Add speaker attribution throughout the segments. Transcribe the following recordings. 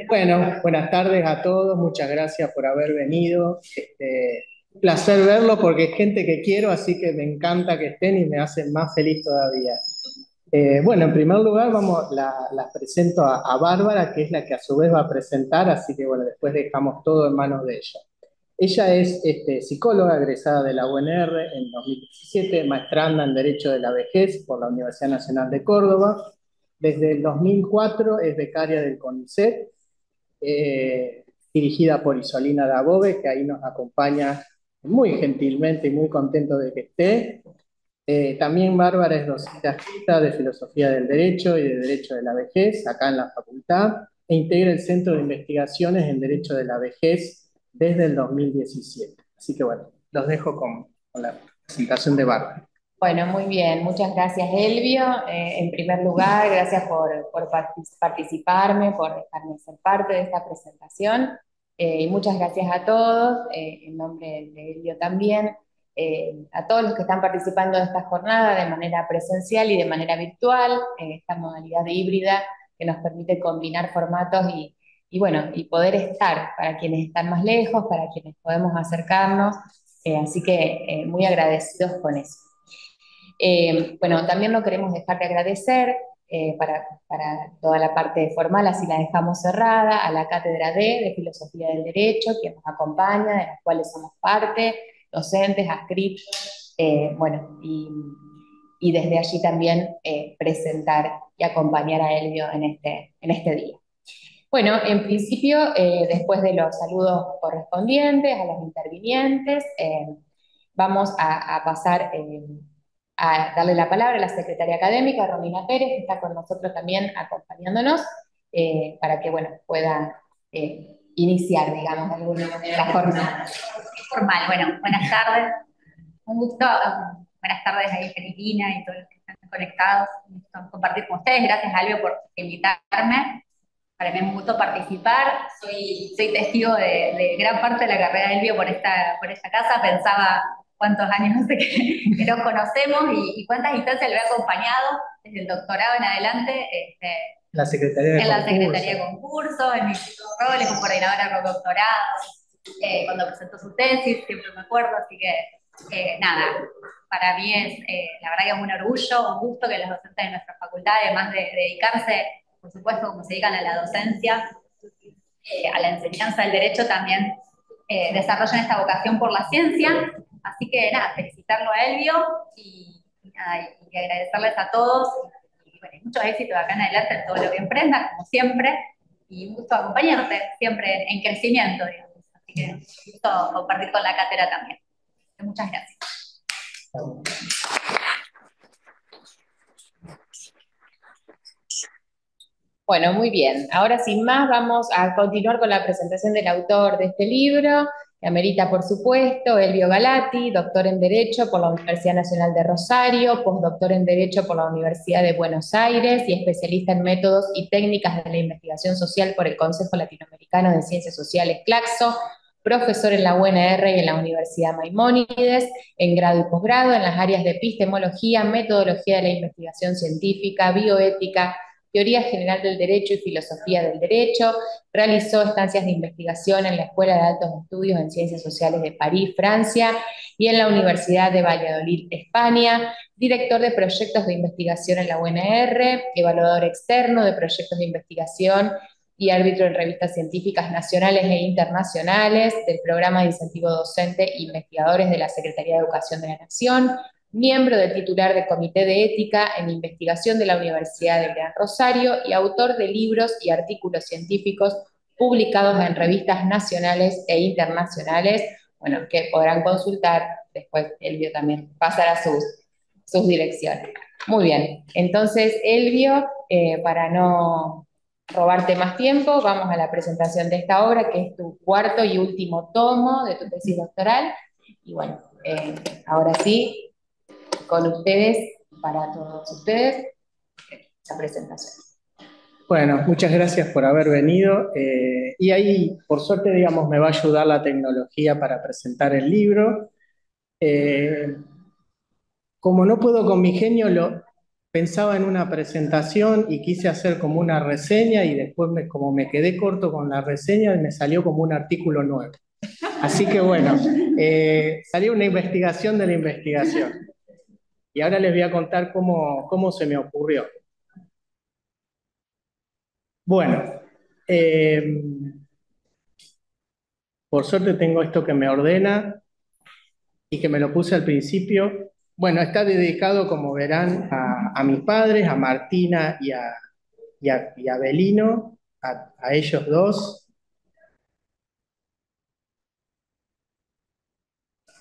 Speaker 1: Bueno, buenas tardes a todos, muchas gracias por haber venido. Un placer verlo porque es gente que quiero, así que me encanta que estén y me hacen más feliz todavía. Bueno, en primer lugar, las presento a Bárbara, que es la que a su vez va a presentar, así que bueno, después dejamos todo en manos de ella. Ella es psicóloga egresada de la UNR en 2017, maestranda en Derecho de la Vejez por la Universidad Nacional de Córdoba. Desde el 2004 es becaria del CONICET, dirigida por Isolina Dabove, que ahí nos acompaña muy gentilmente y muy contento de que esté. También Bárbara es docente adjunta de Filosofía del Derecho y de Derecho de la Vejez, acá en la facultad, e integra el Centro de Investigaciones en Derecho de la Vejez desde el 2017. Así que bueno, los dejo con la presentación de Bárbara.
Speaker 2: Bueno, muy bien. Muchas gracias, Elvio. En primer lugar, gracias por participarme, por dejarme ser parte de esta presentación. Y muchas gracias a todos, en nombre de Elvio también, a todos los que están participando de esta jornada de manera presencial y de manera virtual, esta modalidad híbrida que nos permite combinar formatos y bueno, y poder estar para quienes están más lejos, para quienes podemos acercarnos. Así que muy agradecidos con eso. Bueno, también no queremos dejar de agradecer para toda la parte formal, así la dejamos cerrada, a la Cátedra de Filosofía del Derecho, quien nos acompaña, de las cuales somos parte, docentes, adscritos, bueno, y desde allí también presentar y acompañar a Elvio en este día. Bueno, en principio, después de los saludos correspondientes a los intervinientes, vamos a pasar a darle la palabra a la secretaria académica, Romina Pérez, que está con nosotros también acompañándonos, para que bueno, pueda iniciar, digamos, de alguna manera la jornada.
Speaker 3: Formal. Bueno, buenas tardes. Un gusto. Buenas tardes ahí, Filipina y todos los que están conectados. Un gusto compartir con ustedes. Gracias, Albio, por invitarme. Para mí es un gusto participar. Soy testigo de gran parte de la carrera de Elvio por esta casa. Pensaba cuántos años hace que nos conocemos y cuántas instancias lo he acompañado desde el doctorado en adelante.
Speaker 1: La Secretaría de
Speaker 3: En la
Speaker 1: Concurso.
Speaker 3: Secretaría de Concursos, en mis roles como coordinadora con doctorado, cuando presentó su tesis, siempre me acuerdo, así que nada, para mí es la verdad que es un orgullo, un gusto que los docentes de nuestra facultad, además de dedicarse, por supuesto, como se dedican a la docencia, a la enseñanza del derecho, también desarrollen esta vocación por la ciencia. Así que nada, felicitarlo a Elvio nada, y agradecerles a todos y bueno, mucho éxito de acá en adelante en todo lo que emprendan, como siempre, y un gusto acompañarte siempre en crecimiento, digamos. Así que un gusto compartir con la cátedra también. Muchas gracias.
Speaker 2: Bueno, muy bien. Ahora sin más vamos a continuar con la presentación del autor de este libro, que amerita por supuesto, Elvio Galati, doctor en Derecho por la Universidad Nacional de Rosario, postdoctor en Derecho por la Universidad de Buenos Aires y especialista en métodos y técnicas de la investigación social por el Consejo Latinoamericano de Ciencias Sociales Claxo, profesor en la UNR y en la Universidad Maimónides, en grado y posgrado en las áreas de epistemología, metodología de la investigación científica, bioética, teoría general del derecho y filosofía del derecho, realizó estancias de investigación en la Escuela de Altos Estudios en Ciencias Sociales de París, Francia, y en la Universidad de Valladolid, España, director de proyectos de investigación en la UNR, evaluador externo de proyectos de investigación y árbitro en revistas científicas nacionales e internacionales del Programa de Incentivo Docente e Investigadores de la Secretaría de Educación de la Nación, miembro del titular del Comité de Ética en Investigación de la Universidad del Gran Rosario y autor de libros y artículos científicos publicados en revistas nacionales e internacionales, bueno, que podrán consultar, después Elvio también pasará sus direcciones. Muy bien, entonces Elvio, para no robarte más tiempo, vamos a la presentación de esta obra, que es tu cuarto y último tomo de tu tesis doctoral, y bueno, ahora sí, con ustedes, para todos ustedes, la presentación.
Speaker 1: Bueno, muchas gracias por haber venido. Y ahí, por suerte, digamos, me va a ayudar la tecnología para presentar el libro. Eh, Como no puedo con mi genio, pensaba en una presentación y quise hacer como una reseña y después como me quedé corto con la reseña, me salió como un artículo nuevo. Así que bueno, salió una investigación de la investigación. Y ahora les voy a contar cómo se me ocurrió. Bueno, por suerte tengo esto que me ordena y que me lo puse al principio. Bueno, está dedicado, como verán, a mis padres, a Martina y a Belino, a ellos dos.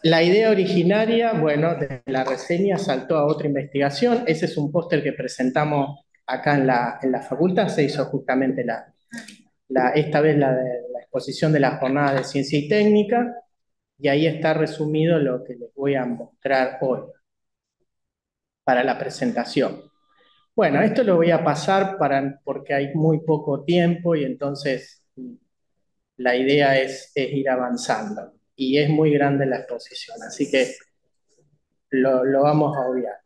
Speaker 1: La idea originaria, bueno, de la reseña saltó a otra investigación. Ese es un póster que presentamos acá en la facultad. Se hizo justamente esta vez la exposición de la jornada de ciencia y técnica, y ahí está resumido lo que les voy a mostrar hoy para la presentación. Bueno, esto lo voy a pasar porque hay muy poco tiempo y entonces la idea es ir avanzando. Y es muy grande la exposición, así que lo vamos a obviar.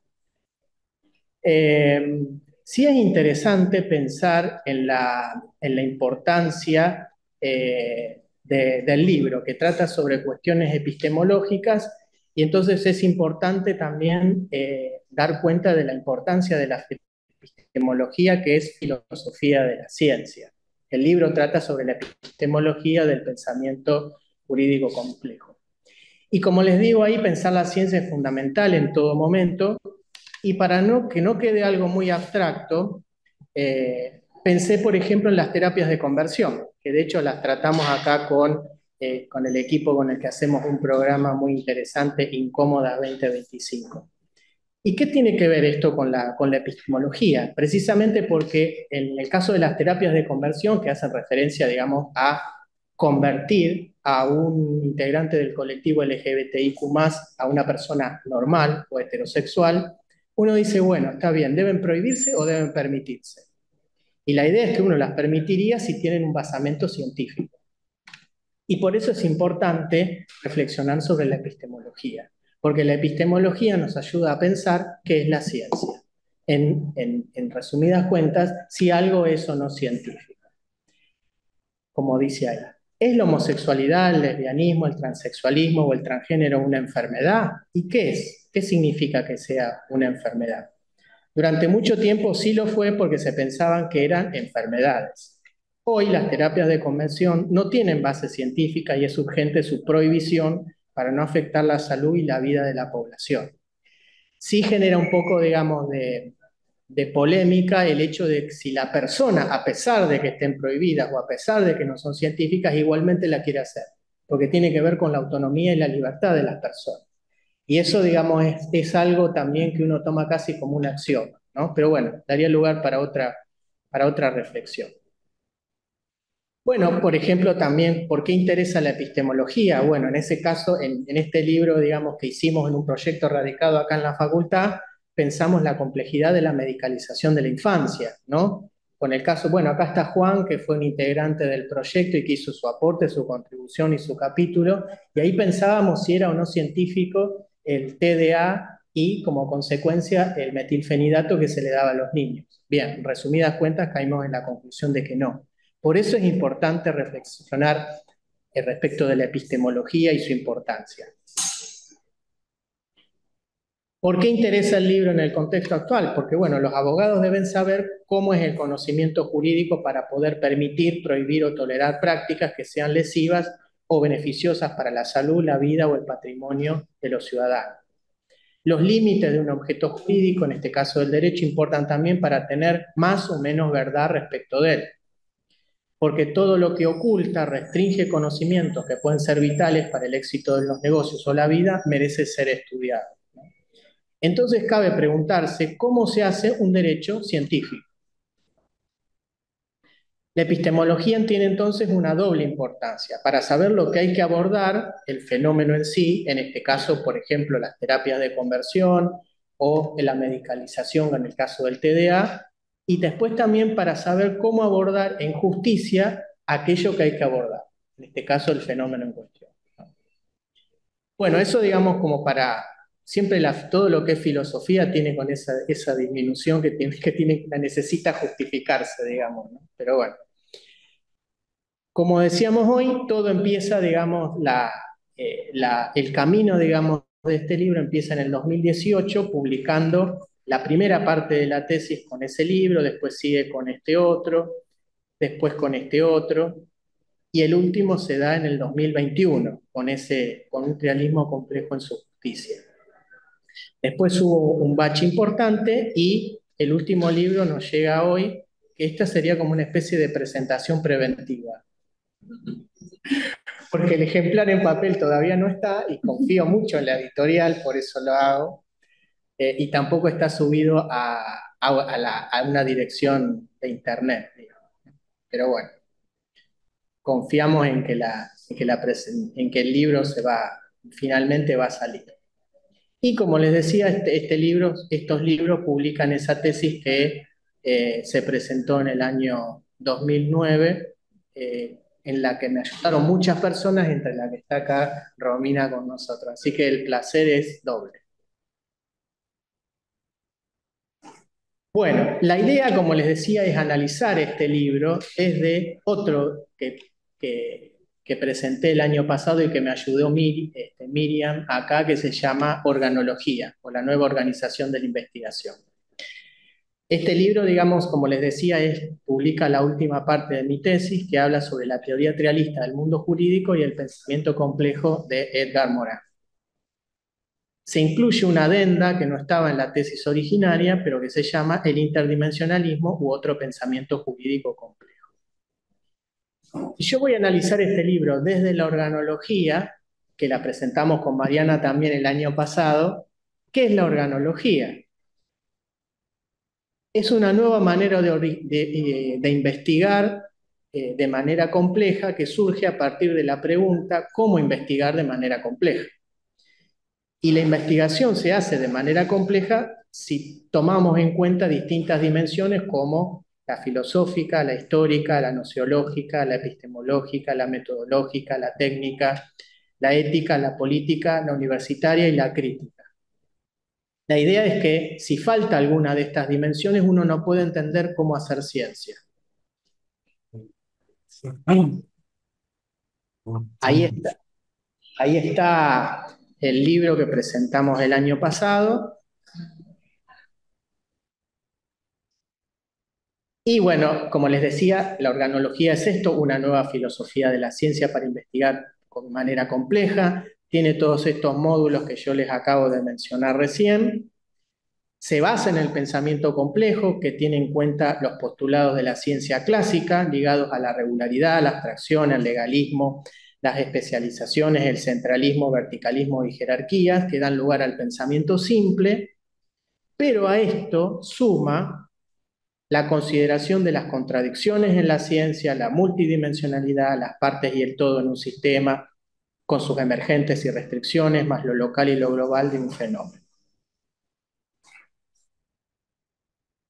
Speaker 1: Sí es interesante pensar en la importancia del libro, que trata sobre cuestiones epistemológicas, y entonces es importante también dar cuenta de la importancia de la epistemología, que es filosofía de la ciencia. El libro trata sobre la epistemología del pensamiento jurídico complejo. Y como les digo ahí, pensar la ciencia es fundamental en todo momento, y para que no quede algo muy abstracto, pensé, por ejemplo, en las terapias de conversión, que de hecho las tratamos acá con el equipo con el que hacemos un programa muy interesante, Incómoda 2025. ¿Y qué tiene que ver esto con la epistemología? Precisamente porque en el caso de las terapias de conversión, que hacen referencia, digamos, a convertir a un integrante del colectivo LGBTIQ+, a una persona normal o heterosexual, uno dice, bueno, está bien, ¿deben prohibirse o deben permitirse? Y la idea es que uno las permitiría si tienen un basamento científico. Y por eso es importante reflexionar sobre la epistemología, porque la epistemología nos ayuda a pensar qué es la ciencia. En resumidas cuentas, si algo es o no científico. Como dice ahí, ¿es la homosexualidad, el lesbianismo, el transexualismo o el transgénero una enfermedad? ¿Y qué es? ¿Qué significa que sea una enfermedad? Durante mucho tiempo sí lo fue porque se pensaban que eran enfermedades. Hoy las terapias de conversión no tienen base científica y es urgente su prohibición para no afectar la salud y la vida de la población. Sí genera un poco, digamos, de polémica el hecho de que si la persona, a pesar de que estén prohibidas o a pesar de que no son científicas, igualmente la quiere hacer, porque tiene que ver con la autonomía y la libertad de las personas. Y eso, digamos, es algo también que uno toma casi como una acción, ¿no? Pero bueno, daría lugar para otra reflexión. Bueno, por ejemplo, también, ¿por qué interesa la epistemología? Bueno, en ese caso, en este libro, digamos, que hicimos en un proyecto radicado acá en la facultad, pensamos la complejidad de la medicalización de la infancia, ¿no? Con el caso, bueno, acá está Juan, que fue un integrante del proyecto y que hizo su aporte, su contribución y su capítulo, y ahí pensábamos si era o no científico el TDA y, como consecuencia, el metilfenidato que se le daba a los niños. Bien, en resumidas cuentas, caímos en la conclusión de que no. Por eso es importante reflexionar respecto de la epistemología y su importancia. ¿Por qué interesa el libro en el contexto actual? Porque, bueno, los abogados deben saber cómo es el conocimiento jurídico para poder permitir, prohibir o tolerar prácticas que sean lesivas o beneficiosas para la salud, la vida o el patrimonio de los ciudadanos. Los límites de un objeto jurídico, en este caso del derecho, importan también para tener más o menos verdad respecto de él. Porque todo lo que oculta, restringe conocimientos que pueden ser vitales para el éxito de los negocios o la vida, merece ser estudiado. Entonces cabe preguntarse cómo se hace un derecho científico. La epistemología tiene entonces una doble importancia. Para saber lo que hay que abordar, el fenómeno en sí, en este caso, por ejemplo, las terapias de conversión o la medicalización en el caso del TDA, y después también para saber cómo abordar en justicia aquello que hay que abordar, en este caso el fenómeno en cuestión. Bueno, eso digamos como para siempre todo lo que es filosofía tiene con esa disminución que necesita justificarse, digamos, ¿no? Pero bueno. Como decíamos hoy, todo empieza, digamos, el camino, digamos, de este libro empieza en el 2018, publicando la primera parte de la tesis con ese libro, después sigue con este otro, después con este otro, y el último se da en el 2021, con un realismo complejo en su justicia. Después hubo un bache importante y el último libro nos llega hoy, que esta sería como una especie de presentación preventiva. Porque el ejemplar en papel todavía no está y confío mucho en la editorial, por eso lo hago, y tampoco está subido a una dirección de internet, digamos. Pero bueno, confiamos en que el libro finalmente va a salir. Y como les decía, estos libros publican esa tesis que se presentó en el año 2009, en la que me ayudaron muchas personas, entre las que está acá Romina con nosotros. Así que el placer es doble. Bueno, la idea, como les decía, es analizar este libro desde otro que presenté el año pasado y que me ayudó Miriam acá, que se llama Organología, o la nueva organización de la investigación. Este libro, digamos, como les decía, publica la última parte de mi tesis, que habla sobre la teoría trialista del mundo jurídico y el pensamiento complejo de Edgar Morin. Se incluye una adenda que no estaba en la tesis originaria, pero que se llama el interdimensionalismo u otro pensamiento jurídico complejo. Y yo voy a analizar este libro desde la organología, que la presentamos con Mariana también el año pasado. ¿Qué es la organología? Es una nueva manera de investigar de manera compleja que surge a partir de la pregunta ¿cómo investigar de manera compleja? Y la investigación se hace de manera compleja si tomamos en cuenta distintas dimensiones como la filosófica, la histórica, la nociológica, la epistemológica, la metodológica, la técnica, la ética, la política, la universitaria y la crítica. La idea es que si falta alguna de estas dimensiones, uno no puede entender cómo hacer ciencia. Ahí está el libro que presentamos el año pasado. Y bueno, como les decía, la organología es esto, una nueva filosofía de la ciencia para investigar de manera compleja. Tiene todos estos módulos que yo les acabo de mencionar recién. Se basa en el pensamiento complejo, que tiene en cuenta los postulados de la ciencia clásica, ligados a la regularidad, la abstracción, el legalismo, las especializaciones, el centralismo, verticalismo y jerarquías, que dan lugar al pensamiento simple, pero a esto suma la consideración de las contradicciones en la ciencia, la multidimensionalidad, las partes y el todo en un sistema, con sus emergentes y restricciones, más lo local y lo global de un fenómeno.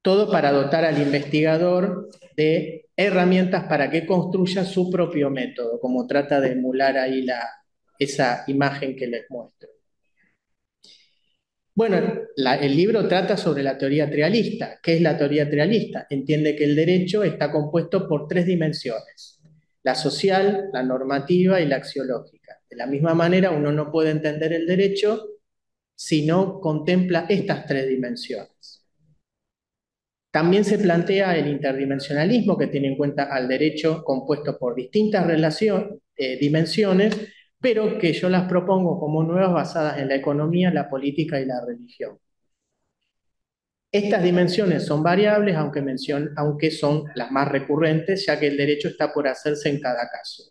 Speaker 1: Todo para dotar al investigador de herramientas para que construya su propio método, como trata de emular ahí esa imagen que les muestro. Bueno, el libro trata sobre la teoría trialista. ¿Qué es la teoría trialista? Entiende que el derecho está compuesto por tres dimensiones: la social, la normativa y la axiológica. De la misma manera, uno no puede entender el derecho si no contempla estas tres dimensiones. También se plantea el interdimensionalismo, que tiene en cuenta al derecho compuesto por distintas dimensiones, pero que yo las propongo como nuevas basadas en la economía, la política y la religión. Estas dimensiones son variables, aunque son las más recurrentes, ya que el derecho está por hacerse en cada caso.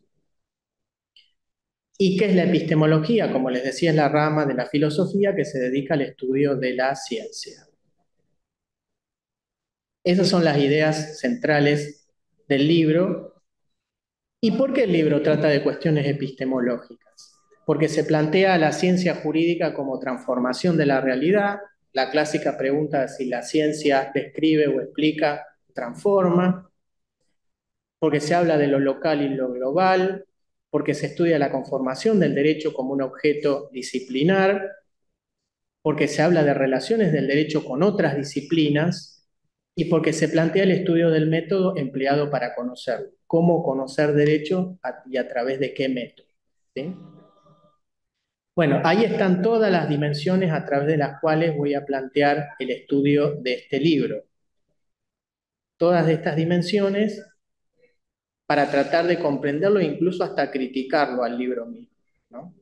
Speaker 1: ¿Y qué es la epistemología? Como les decía, es la rama de la filosofía que se dedica al estudio de la ciencia. Esas son las ideas centrales del libro. ¿Y por qué el libro trata de cuestiones epistemológicas? Porque se plantea la ciencia jurídica como transformación de la realidad, la clásica pregunta de si la ciencia describe o explica, transforma, porque se habla de lo local y lo global, porque se estudia la conformación del derecho como un objeto disciplinar, porque se habla de relaciones del derecho con otras disciplinas y porque se plantea el estudio del método empleado para conocerlo. Cómo conocer derecho y a través de qué método. ¿Sí? Bueno, ahí están todas las dimensiones a través de las cuales voy a plantear el estudio de este libro. Todas estas dimensiones para tratar de comprenderlo e incluso hasta criticarlo al libro mismo, ¿no?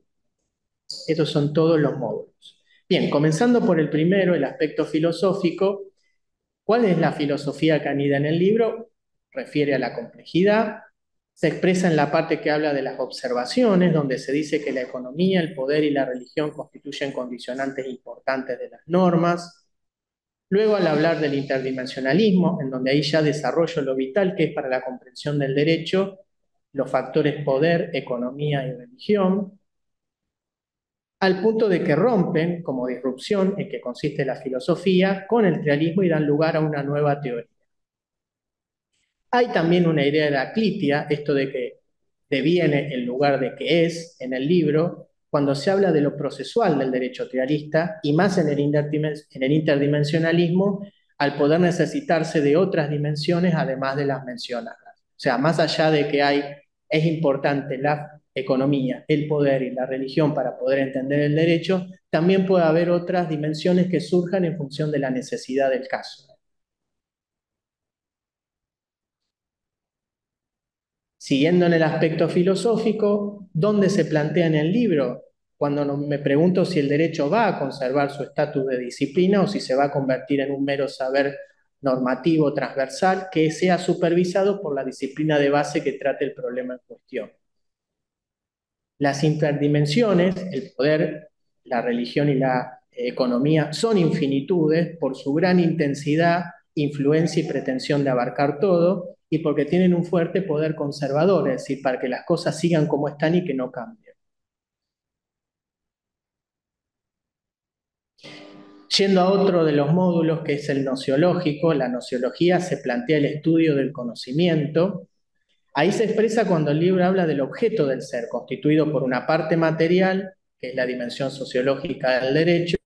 Speaker 1: Estos son todos los módulos. Bien, comenzando por el primero, el aspecto filosófico. ¿Cuál es la filosofía que anida en el libro? Refiere a la complejidad. Se expresa en la parte que habla de las observaciones, donde se dice que la economía, el poder y la religión constituyen condicionantes importantes de las normas. Luego, al hablar del interdimensionalismo, en donde ahí ya desarrollo lo vital que es para la comprensión del derecho, los factores poder, economía y religión, al punto de que rompen, como disrupción en que consiste la filosofía, con el realismo y dan lugar a una nueva teoría. Hay también una idea de la clitia, esto de que deviene en lugar de que es, en el libro, cuando se habla de lo procesual del derecho realista y más en el interdimensionalismo, al poder necesitarse de otras dimensiones además de las mencionadas. O sea, más allá de que es importante la economía, el poder y la religión para poder entender el derecho, también puede haber otras dimensiones que surjan en función de la necesidad del caso. Siguiendo en el aspecto filosófico, ¿dónde se plantea en el libro? Cuando me pregunto si el derecho va a conservar su estatus de disciplina o si se va a convertir en un mero saber normativo transversal que sea supervisado por la disciplina de base que trate el problema en cuestión. Las interdimensiones, el poder, la religión y la economía, son infinitudes por su gran intensidad, influencia y pretensión de abarcar todo, y porque tienen un fuerte poder conservador, es decir, para que las cosas sigan como están y que no cambien. Yendo a otro de los módulos, que es el nociológico, la nociología se plantea el estudio del conocimiento. Ahí se expresa cuando el libro habla del objeto del ser, constituido por una parte material, que es la dimensión sociológica del derecho,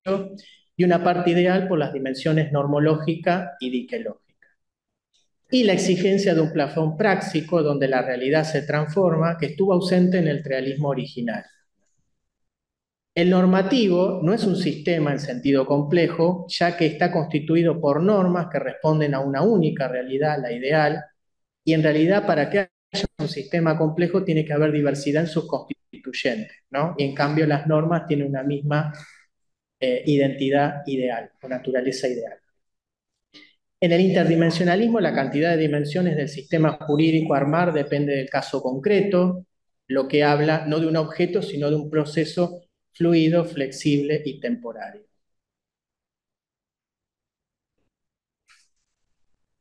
Speaker 1: y una parte ideal por las dimensiones normológica y diquelógica. Y la exigencia de un plafón práctico donde la realidad se transforma, que estuvo ausente en el realismo original. El normativo no es un sistema en sentido complejo, ya que está constituido por normas que responden a una única realidad, la ideal, y en realidad para que haya un sistema complejo tiene que haber diversidad en sus constituyentes, ¿no? Y en cambio las normas tienen una misma identidad ideal o naturaleza ideal. En el interdimensionalismo, la cantidad de dimensiones del sistema jurídico a armar depende del caso concreto, lo que habla no de un objeto, sino de un proceso fluido, flexible y temporario.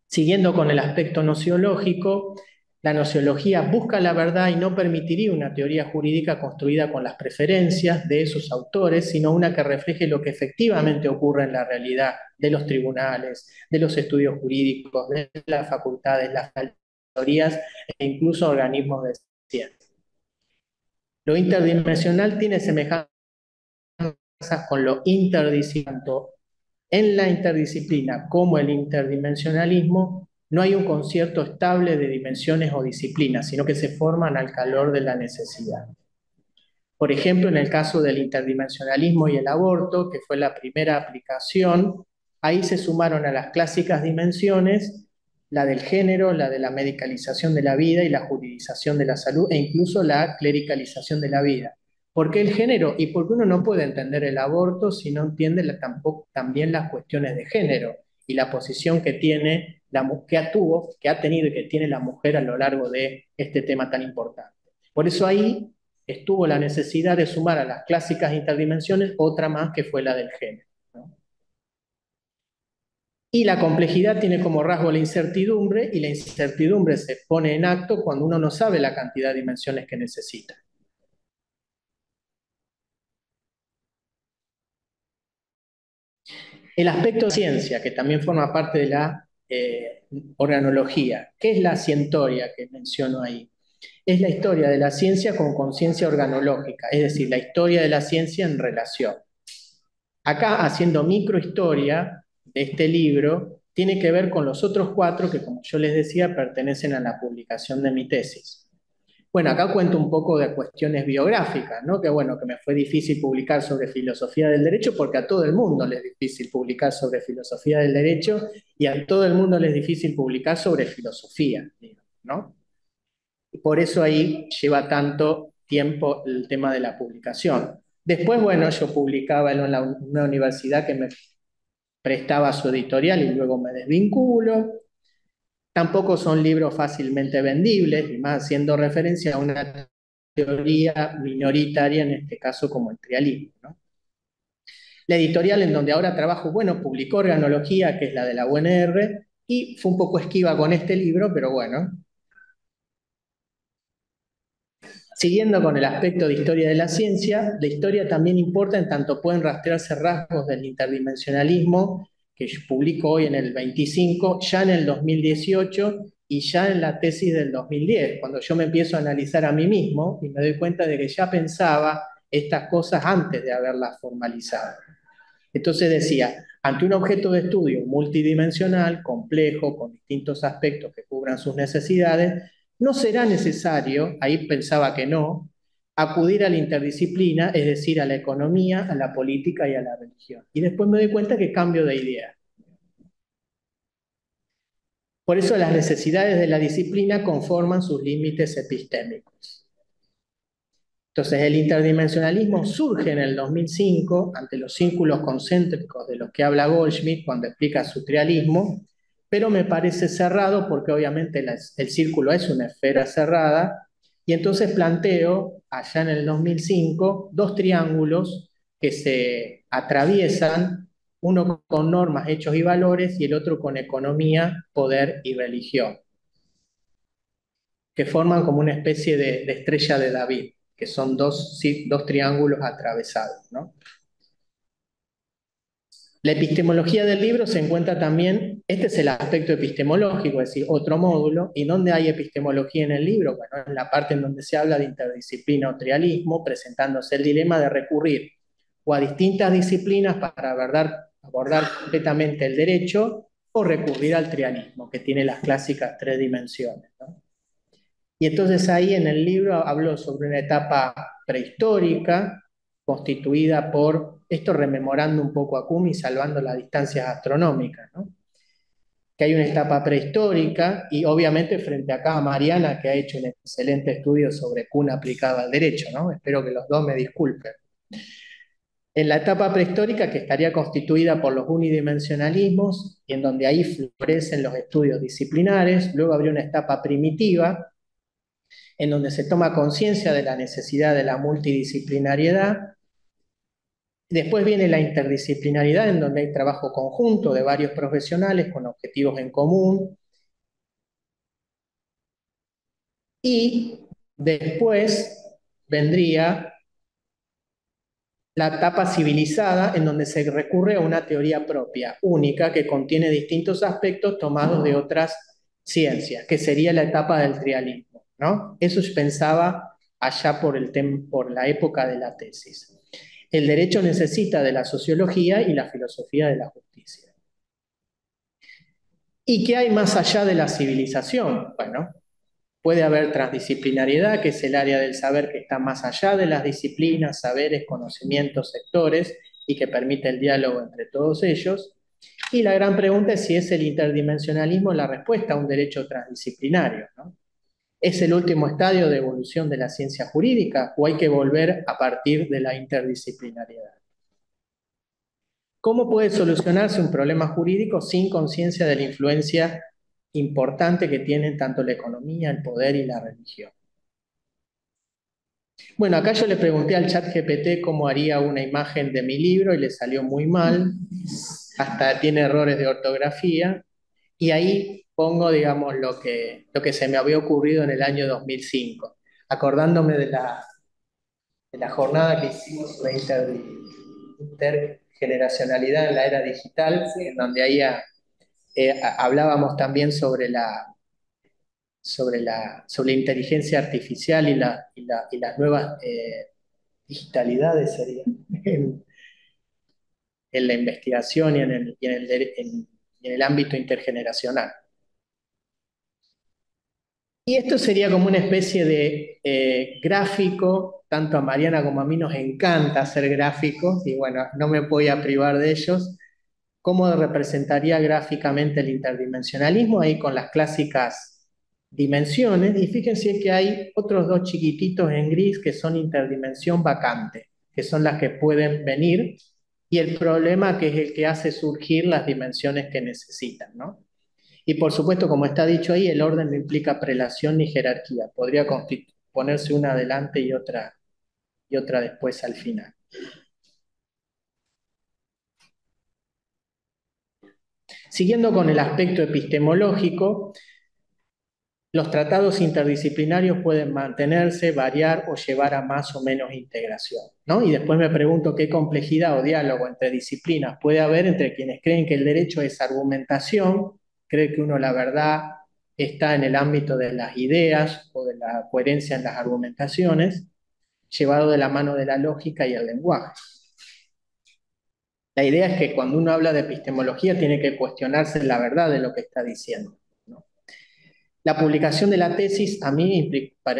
Speaker 1: Siguiendo con el aspecto nociológico, la nociología busca la verdad y no permitiría una teoría jurídica construida con las preferencias de esos autores, sino una que refleje lo que efectivamente ocurre en la realidad de los tribunales, de los estudios jurídicos, de las facultades, las teorías e incluso organismos de ciencia. Lo interdimensional tiene semejanzas con lo interdisciplinario. En la interdisciplina como el interdimensionalismo, no hay un concierto estable de dimensiones o disciplinas, sino que se forman al calor de la necesidad. Por ejemplo, en el caso del interdimensionalismo y el aborto, que fue la primera aplicación, ahí se sumaron a las clásicas dimensiones la del género, la de la medicalización de la vida y la juridización de la salud, e incluso la clericalización de la vida. ¿Por qué el género? Y porque uno no puede entender el aborto si no entiende tampoco, también las cuestiones de género y la posición que tiene, que ha tenido y que tiene la mujer a lo largo de este tema tan importante. Por eso ahí estuvo la necesidad de sumar a las clásicas interdimensiones otra más que fue la del género, ¿no? Y la complejidad tiene como rasgo la incertidumbre, y la incertidumbre se pone en acto cuando uno no sabe la cantidad de dimensiones que necesita. El aspecto de ciencia, que también forma parte de la organología. ¿Qué es la cientoria que menciono ahí? Es la historia de la ciencia con conciencia organológica, es decir, la historia de la ciencia en relación. Acá, haciendo microhistoria de este libro, tiene que ver con los otros 4 que, como yo les decía, pertenecen a la publicación de mi tesis. Bueno, acá cuento un poco de cuestiones biográficas, ¿no? Que bueno, que me fue difícil publicar sobre filosofía del derecho porque a todo el mundo le es difícil publicar sobre filosofía del derecho y a todo el mundo le es difícil publicar sobre filosofía, ¿no? Y por eso ahí lleva tanto tiempo el tema de la publicación. Después, bueno, yo publicaba en una universidad que me prestaba su editorial y luego me desvinculo. Tampoco son libros fácilmente vendibles, y más haciendo referencia a una teoría minoritaria, en este caso como el trialismo, ¿no? La editorial en donde ahora trabajo, bueno, publicó Organología, que es la de la UNR, y fue un poco esquiva con este libro, pero bueno. Siguiendo con el aspecto de historia de la ciencia, la historia también importa en tanto pueden rastrearse rasgos del interdimensionalismo que yo publico hoy en el 25, ya en el 2018 y ya en la tesis del 2010, cuando yo me empiezo a analizar a mí mismo y me doy cuenta de que ya pensaba estas cosas antes de haberlas formalizado. Entonces decía, ante un objeto de estudio multidimensional, complejo, con distintos aspectos que cubran sus necesidades, no será necesario, ahí pensaba que no, acudir a la interdisciplina, es decir, a la economía, a la política y a la religión. Y después me doy cuenta que cambio de idea. Por eso las necesidades de la disciplina conforman sus límites epistémicos. Entonces, el interdimensionalismo surge en el 2005 ante los círculos concéntricos de los que habla Goldschmidt cuando explica su trialismo, pero me parece cerrado porque obviamente el círculo es una esfera cerrada, y entonces planteo, allá en el 2005, 2 triángulos que se atraviesan, uno con normas, hechos y valores, y el otro con economía, poder y religión, que forman como una especie de estrella de David, que son dos triángulos atravesados, ¿no? La epistemología del libro se encuentra también, este es el aspecto epistemológico, es decir, otro módulo. ¿Y dónde hay epistemología en el libro? Bueno, en la parte en donde se habla de interdisciplina o trialismo, presentándose el dilema de recurrir o a distintas disciplinas para abordar completamente el derecho, o recurrir al trialismo, que tiene las clásicas 3 dimensiones, ¿no? Y entonces ahí en el libro hablo sobre una etapa prehistórica, constituida por, esto rememorando un poco a Kuhn y salvando las distancias astronómicas, ¿no? Que hay una etapa prehistórica y obviamente frente acá a Mariana, que ha hecho un excelente estudio sobre Kuhn aplicado al derecho, ¿no? Espero que los dos me disculpen. En la etapa prehistórica, que estaría constituida por los unidimensionalismos, y en donde ahí florecen los estudios disciplinares. Luego habría una etapa primitiva, en donde se toma conciencia de la necesidad de la multidisciplinariedad. Después viene la interdisciplinariedad, en donde hay trabajo conjunto de varios profesionales con objetivos en común. Y después vendría la etapa civilizada, en donde se recurre a una teoría propia, única, que contiene distintos aspectos tomados de otras ciencias, que sería la etapa del trialismo, ¿no? Eso yo pensaba allá por la época de la tesis. El derecho necesita de la sociología y la filosofía de la justicia. ¿Y qué hay más allá de la civilización? Bueno, puede haber transdisciplinariedad, que es el área del saber que está más allá de las disciplinas, saberes, conocimientos, sectores, y que permite el diálogo entre todos ellos. Y la gran pregunta es si es el interdimensionalismo la respuesta a un derecho transdisciplinario, ¿no? ¿Es el último estadio de evolución de la ciencia jurídica o hay que volver a partir de la interdisciplinariedad? ¿Cómo puede solucionarse un problema jurídico sin conciencia de la influencia importante que tienen tanto la economía, el poder y la religión? Bueno, acá yo le pregunté al chat GPT cómo haría una imagen de mi libro y le salió muy mal, hasta tiene errores de ortografía, y ahí pongo, digamos, lo que se me había ocurrido en el año 2005, acordándome de la jornada que hicimos sobre intergeneracionalidad en la era digital, en donde ahí hablábamos también sobre la inteligencia artificial y las nuevas digitalidades serían. en la investigación y en el ámbito intergeneracional. Y esto sería como una especie de gráfico, tanto a Mariana como a mí nos encanta hacer gráficos, y bueno, no me voy a privar de ellos. ¿Cómo representaría gráficamente el interdimensionalismo? Ahí con las clásicas dimensiones, y fíjense que hay otros dos chiquititos en gris que son interdimensión vacante, que son las que pueden venir, y el problema que es el que hace surgir las dimensiones que necesitan, ¿no? Y por supuesto, como está dicho ahí, el orden no implica prelación ni jerarquía. Podría ponerse una adelante y otra después al final. Siguiendo con el aspecto epistemológico, los tratados interdisciplinarios pueden mantenerse, variar o llevar a más o menos integración, ¿no? Y después me pregunto qué complejidad o diálogo entre disciplinas puede haber entre quienes creen que el derecho es argumentación, cree que uno la verdad está en el ámbito de las ideas o de la coherencia en las argumentaciones, llevado de la mano de la lógica y el lenguaje. La idea es que cuando uno habla de epistemología tiene que cuestionarse la verdad de lo que está diciendo. La publicación de la tesis a mí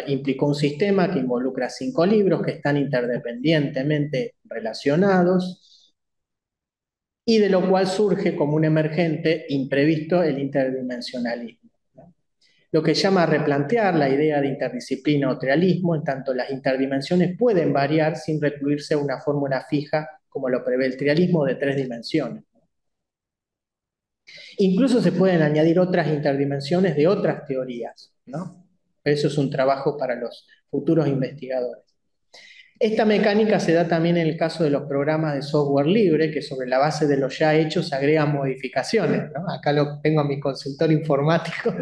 Speaker 1: implicó un sistema que involucra 5 libros que están interdependientemente relacionados y de lo cual surge como un emergente imprevisto el interdimensionalismo. Lo que llama a replantear la idea de interdisciplina o trialismo, en tanto las interdimensiones pueden variar sin recluirse a una fórmula fija como lo prevé el trialismo de 3 dimensiones. Incluso se pueden añadir otras interdimensiones de otras teorías, ¿no? Eso es un trabajo para los futuros investigadores. Esta mecánica se da también en el caso de los programas de software libre, que sobre la base de lo ya hecho se agregan modificaciones, ¿no? Acá tengo a mi consultor informático,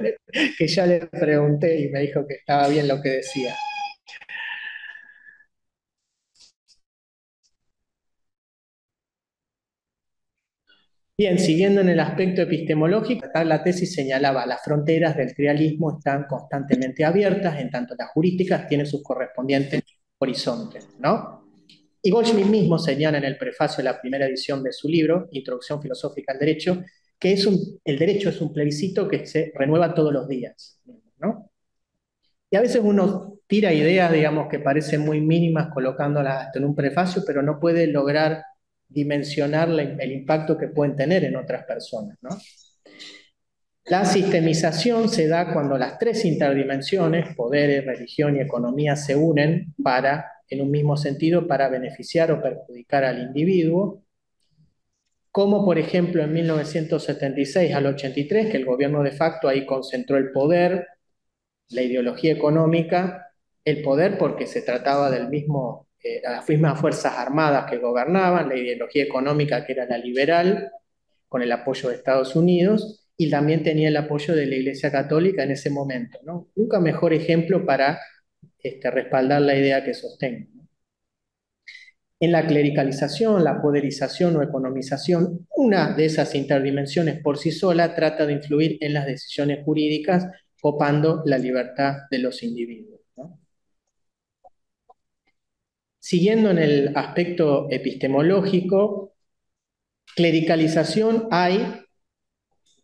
Speaker 1: que ya le pregunté y me dijo que estaba bien lo que decía. Bien, siguiendo en el aspecto epistemológico, acá la tesis señalaba las fronteras del trialismo están constantemente abiertas, en tanto las jurísticas tienen sus correspondientes horizontes, ¿no? Y Goldschmidt mismo señala en el prefacio de la primera edición de su libro, Introducción Filosófica al Derecho, que el derecho es un plebiscito que se renueva todos los días, ¿no? Y a veces uno tira ideas, digamos, que parecen muy mínimas colocándolas en un prefacio, pero no puede lograr dimensionar el impacto que pueden tener en otras personas, ¿no? La sistemización se da cuando las 3 interdimensiones, poderes, religión y economía, se unen en un mismo sentido para beneficiar o perjudicar al individuo, como por ejemplo en 1976 al 83, que el gobierno de facto ahí concentró el poder, la ideología económica, el poder porque se trataba las mismas fuerzas armadas que gobernaban, la ideología económica que era la liberal, con el apoyo de Estados Unidos, y también tenía el apoyo de la Iglesia Católica en ese momento, ¿no? Nunca mejor ejemplo para respaldar la idea que sostengo. En la clericalización, la poderización o economización, una de esas interdimensiones por sí sola trata de influir en las decisiones jurídicas, copando la libertad de los individuos, ¿no? Siguiendo en el aspecto epistemológico, clericalización hay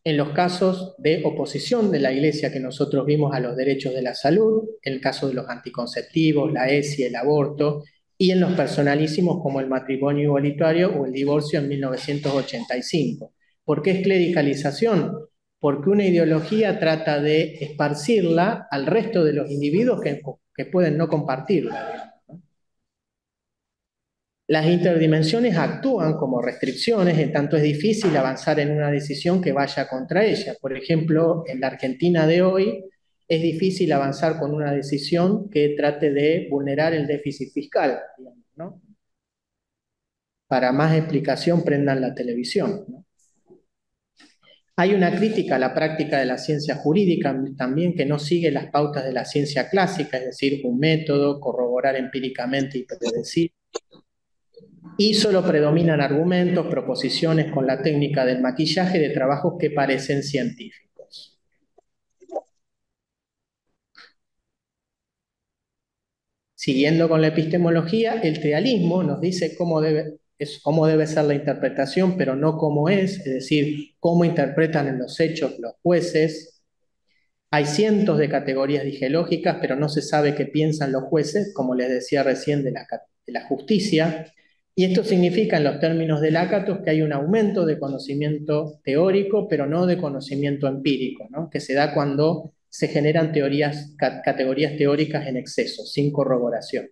Speaker 1: en los casos de oposición de la Iglesia que nosotros vimos a los derechos de la salud, en el caso de los anticonceptivos, la ESI, el aborto, y en los personalísimos como el matrimonio igualitario o el divorcio en 1985. ¿Por qué es clericalización? Porque una ideología trata de esparcirla al resto de los individuos que pueden no compartirla. Las interdimensiones actúan como restricciones, en tanto es difícil avanzar en una decisión que vaya contra ella. Por ejemplo, en la Argentina de hoy es difícil avanzar con una decisión que trate de vulnerar el déficit fiscal, digamos, ¿no? Para más explicación, prendan la televisión, ¿no? Hay una crítica a la práctica de la ciencia jurídica también que no sigue las pautas de la ciencia clásica, es decir, un método, corroborar empíricamente y predecir. Y solo predominan argumentos, proposiciones con la técnica del maquillaje de trabajos que parecen científicos. Siguiendo con la epistemología, el trialismo nos dice cómo debe es cómo debe ser la interpretación, pero no cómo es decir, cómo interpretan en los hechos los jueces. Hay cientos de categorías digelógicas, pero no se sabe qué piensan los jueces, como les decía recién, de la justicia. Y esto significa, en los términos de Lakatos, que hay un aumento de conocimiento teórico, pero no de conocimiento empírico, ¿no? Que se da cuando se generan categorías teóricas en exceso, sin corroboración.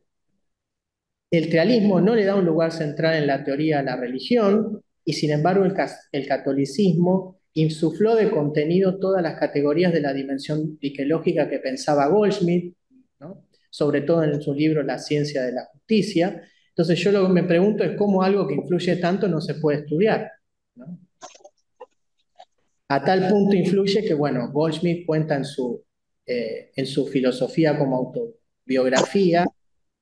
Speaker 1: El trialismo no le da un lugar central en la teoría a la religión, y sin embargo el catolicismo insufló de contenido todas las categorías de la dimensión psicológica que pensaba Goldschmidt, ¿no? Sobre todo en su libro La ciencia de la justicia. Entonces yo lo que me pregunto es cómo algo que influye tanto no se puede estudiar, ¿no? A tal punto influye que, bueno, Goldschmidt cuenta en su filosofía como autobiografía,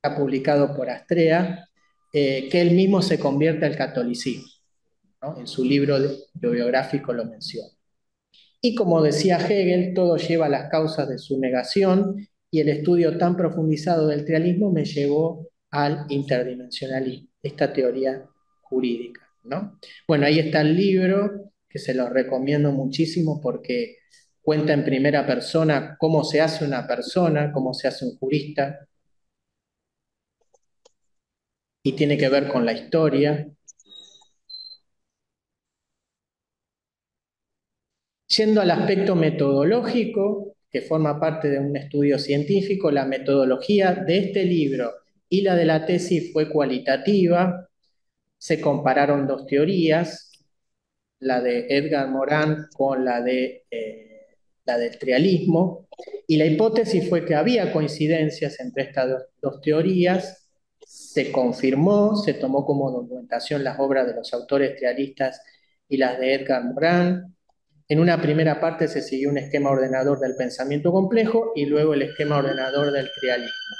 Speaker 1: ha publicado por Astrea, que él mismo se convierte al catolicismo, ¿no? En su libro biográfico lo menciona. Y como decía Hegel, todo lleva a las causas de su negación, y el estudio tan profundizado del trialismo me llevó al interdimensionalismo, esta teoría jurídica, ¿no? Bueno, ahí está el libro, que se lo recomiendo muchísimo porque cuenta en primera persona cómo se hace una persona, cómo se hace un jurista, y tiene que ver con la historia. Yendo al aspecto metodológico, que forma parte de un estudio científico, la metodología de este libro y la de la tesis fue cualitativa. Se compararon dos teorías, la de Edgar Morin con la del trialismo, y la hipótesis fue que había coincidencias entre estas dos teorías. Se confirmó, se tomó como documentación las obras de los autores trialistas y las de Edgar Morin. En una primera parte se siguió un esquema ordenador del pensamiento complejo y luego el esquema ordenador del trialismo.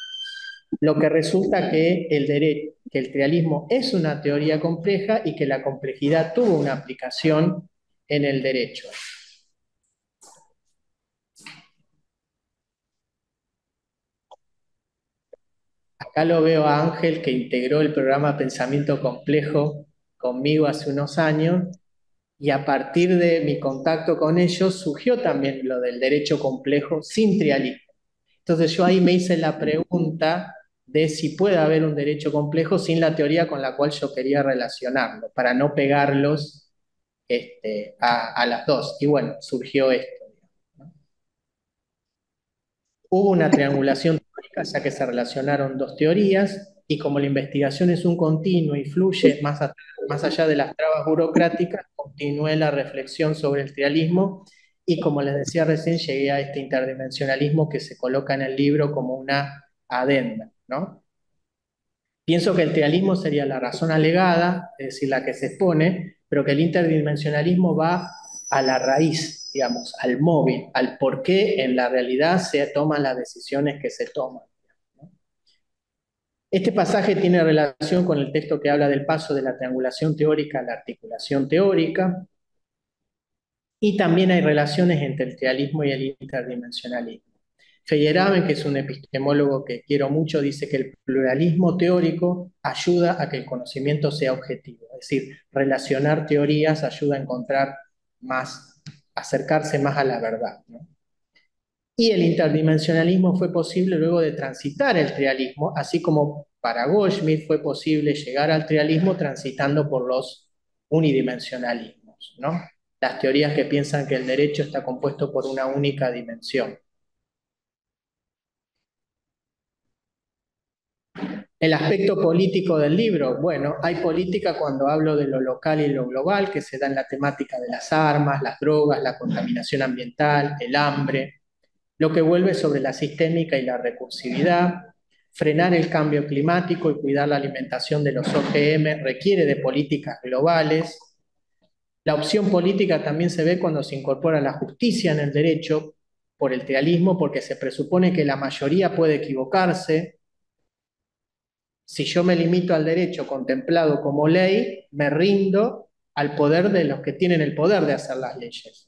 Speaker 1: Lo que resulta que el trialismo es una teoría compleja y que la complejidad tuvo una aplicación en el derecho. Acá lo veo a Ángel, que integró el programa Pensamiento Complejo conmigo hace unos años, y a partir de mi contacto con ellos surgió también lo del derecho complejo sin trialismo. Entonces yo ahí me hice la pregunta de si puede haber un derecho complejo sin la teoría con la cual yo quería relacionarlo, para no pegarlos a las dos. Y bueno, surgió esto, ¿no? Hubo una triangulación teórica, ya que se relacionaron dos teorías, y como la investigación es un continuo y fluye más allá de las trabas burocráticas, continué la reflexión sobre el trialismo, y como les decía recién, llegué a este interdimensionalismo que se coloca en el libro como una adenda, ¿no? Pienso que el trialismo sería la razón alegada, es decir, la que se expone, pero que el interdimensionalismo va a la raíz, digamos, al móvil, al por qué en la realidad se toman las decisiones que se toman, ¿no? Este pasaje tiene relación con el texto que habla del paso de la triangulación teórica a la articulación teórica, y también hay relaciones entre el trialismo y el interdimensionalismo. Feyerabend, que es un epistemólogo que quiero mucho, dice que el pluralismo teórico ayuda a que el conocimiento sea objetivo, es decir, relacionar teorías ayuda a encontrar más, acercarse más a la verdad, ¿no? Y el interdimensionalismo fue posible luego de transitar el trialismo, así como para Goldschmidt fue posible llegar al trialismo transitando por los unidimensionalismos, ¿no? Las teorías que piensan que el derecho está compuesto por una única dimensión. El aspecto político del libro, bueno, hay política cuando hablo de lo local y lo global, que se da en la temática de las armas, las drogas, la contaminación ambiental, el hambre, lo que vuelve sobre la sistémica y la recursividad. Frenar el cambio climático y cuidar la alimentación de los OGM requiere de políticas globales. La opción política también se ve cuando se incorpora la justicia en el derecho por el trialismo, porque se presupone que la mayoría puede equivocarse. Si yo me limito al derecho contemplado como ley, me rindo al poder de los que tienen el poder de hacer las leyes.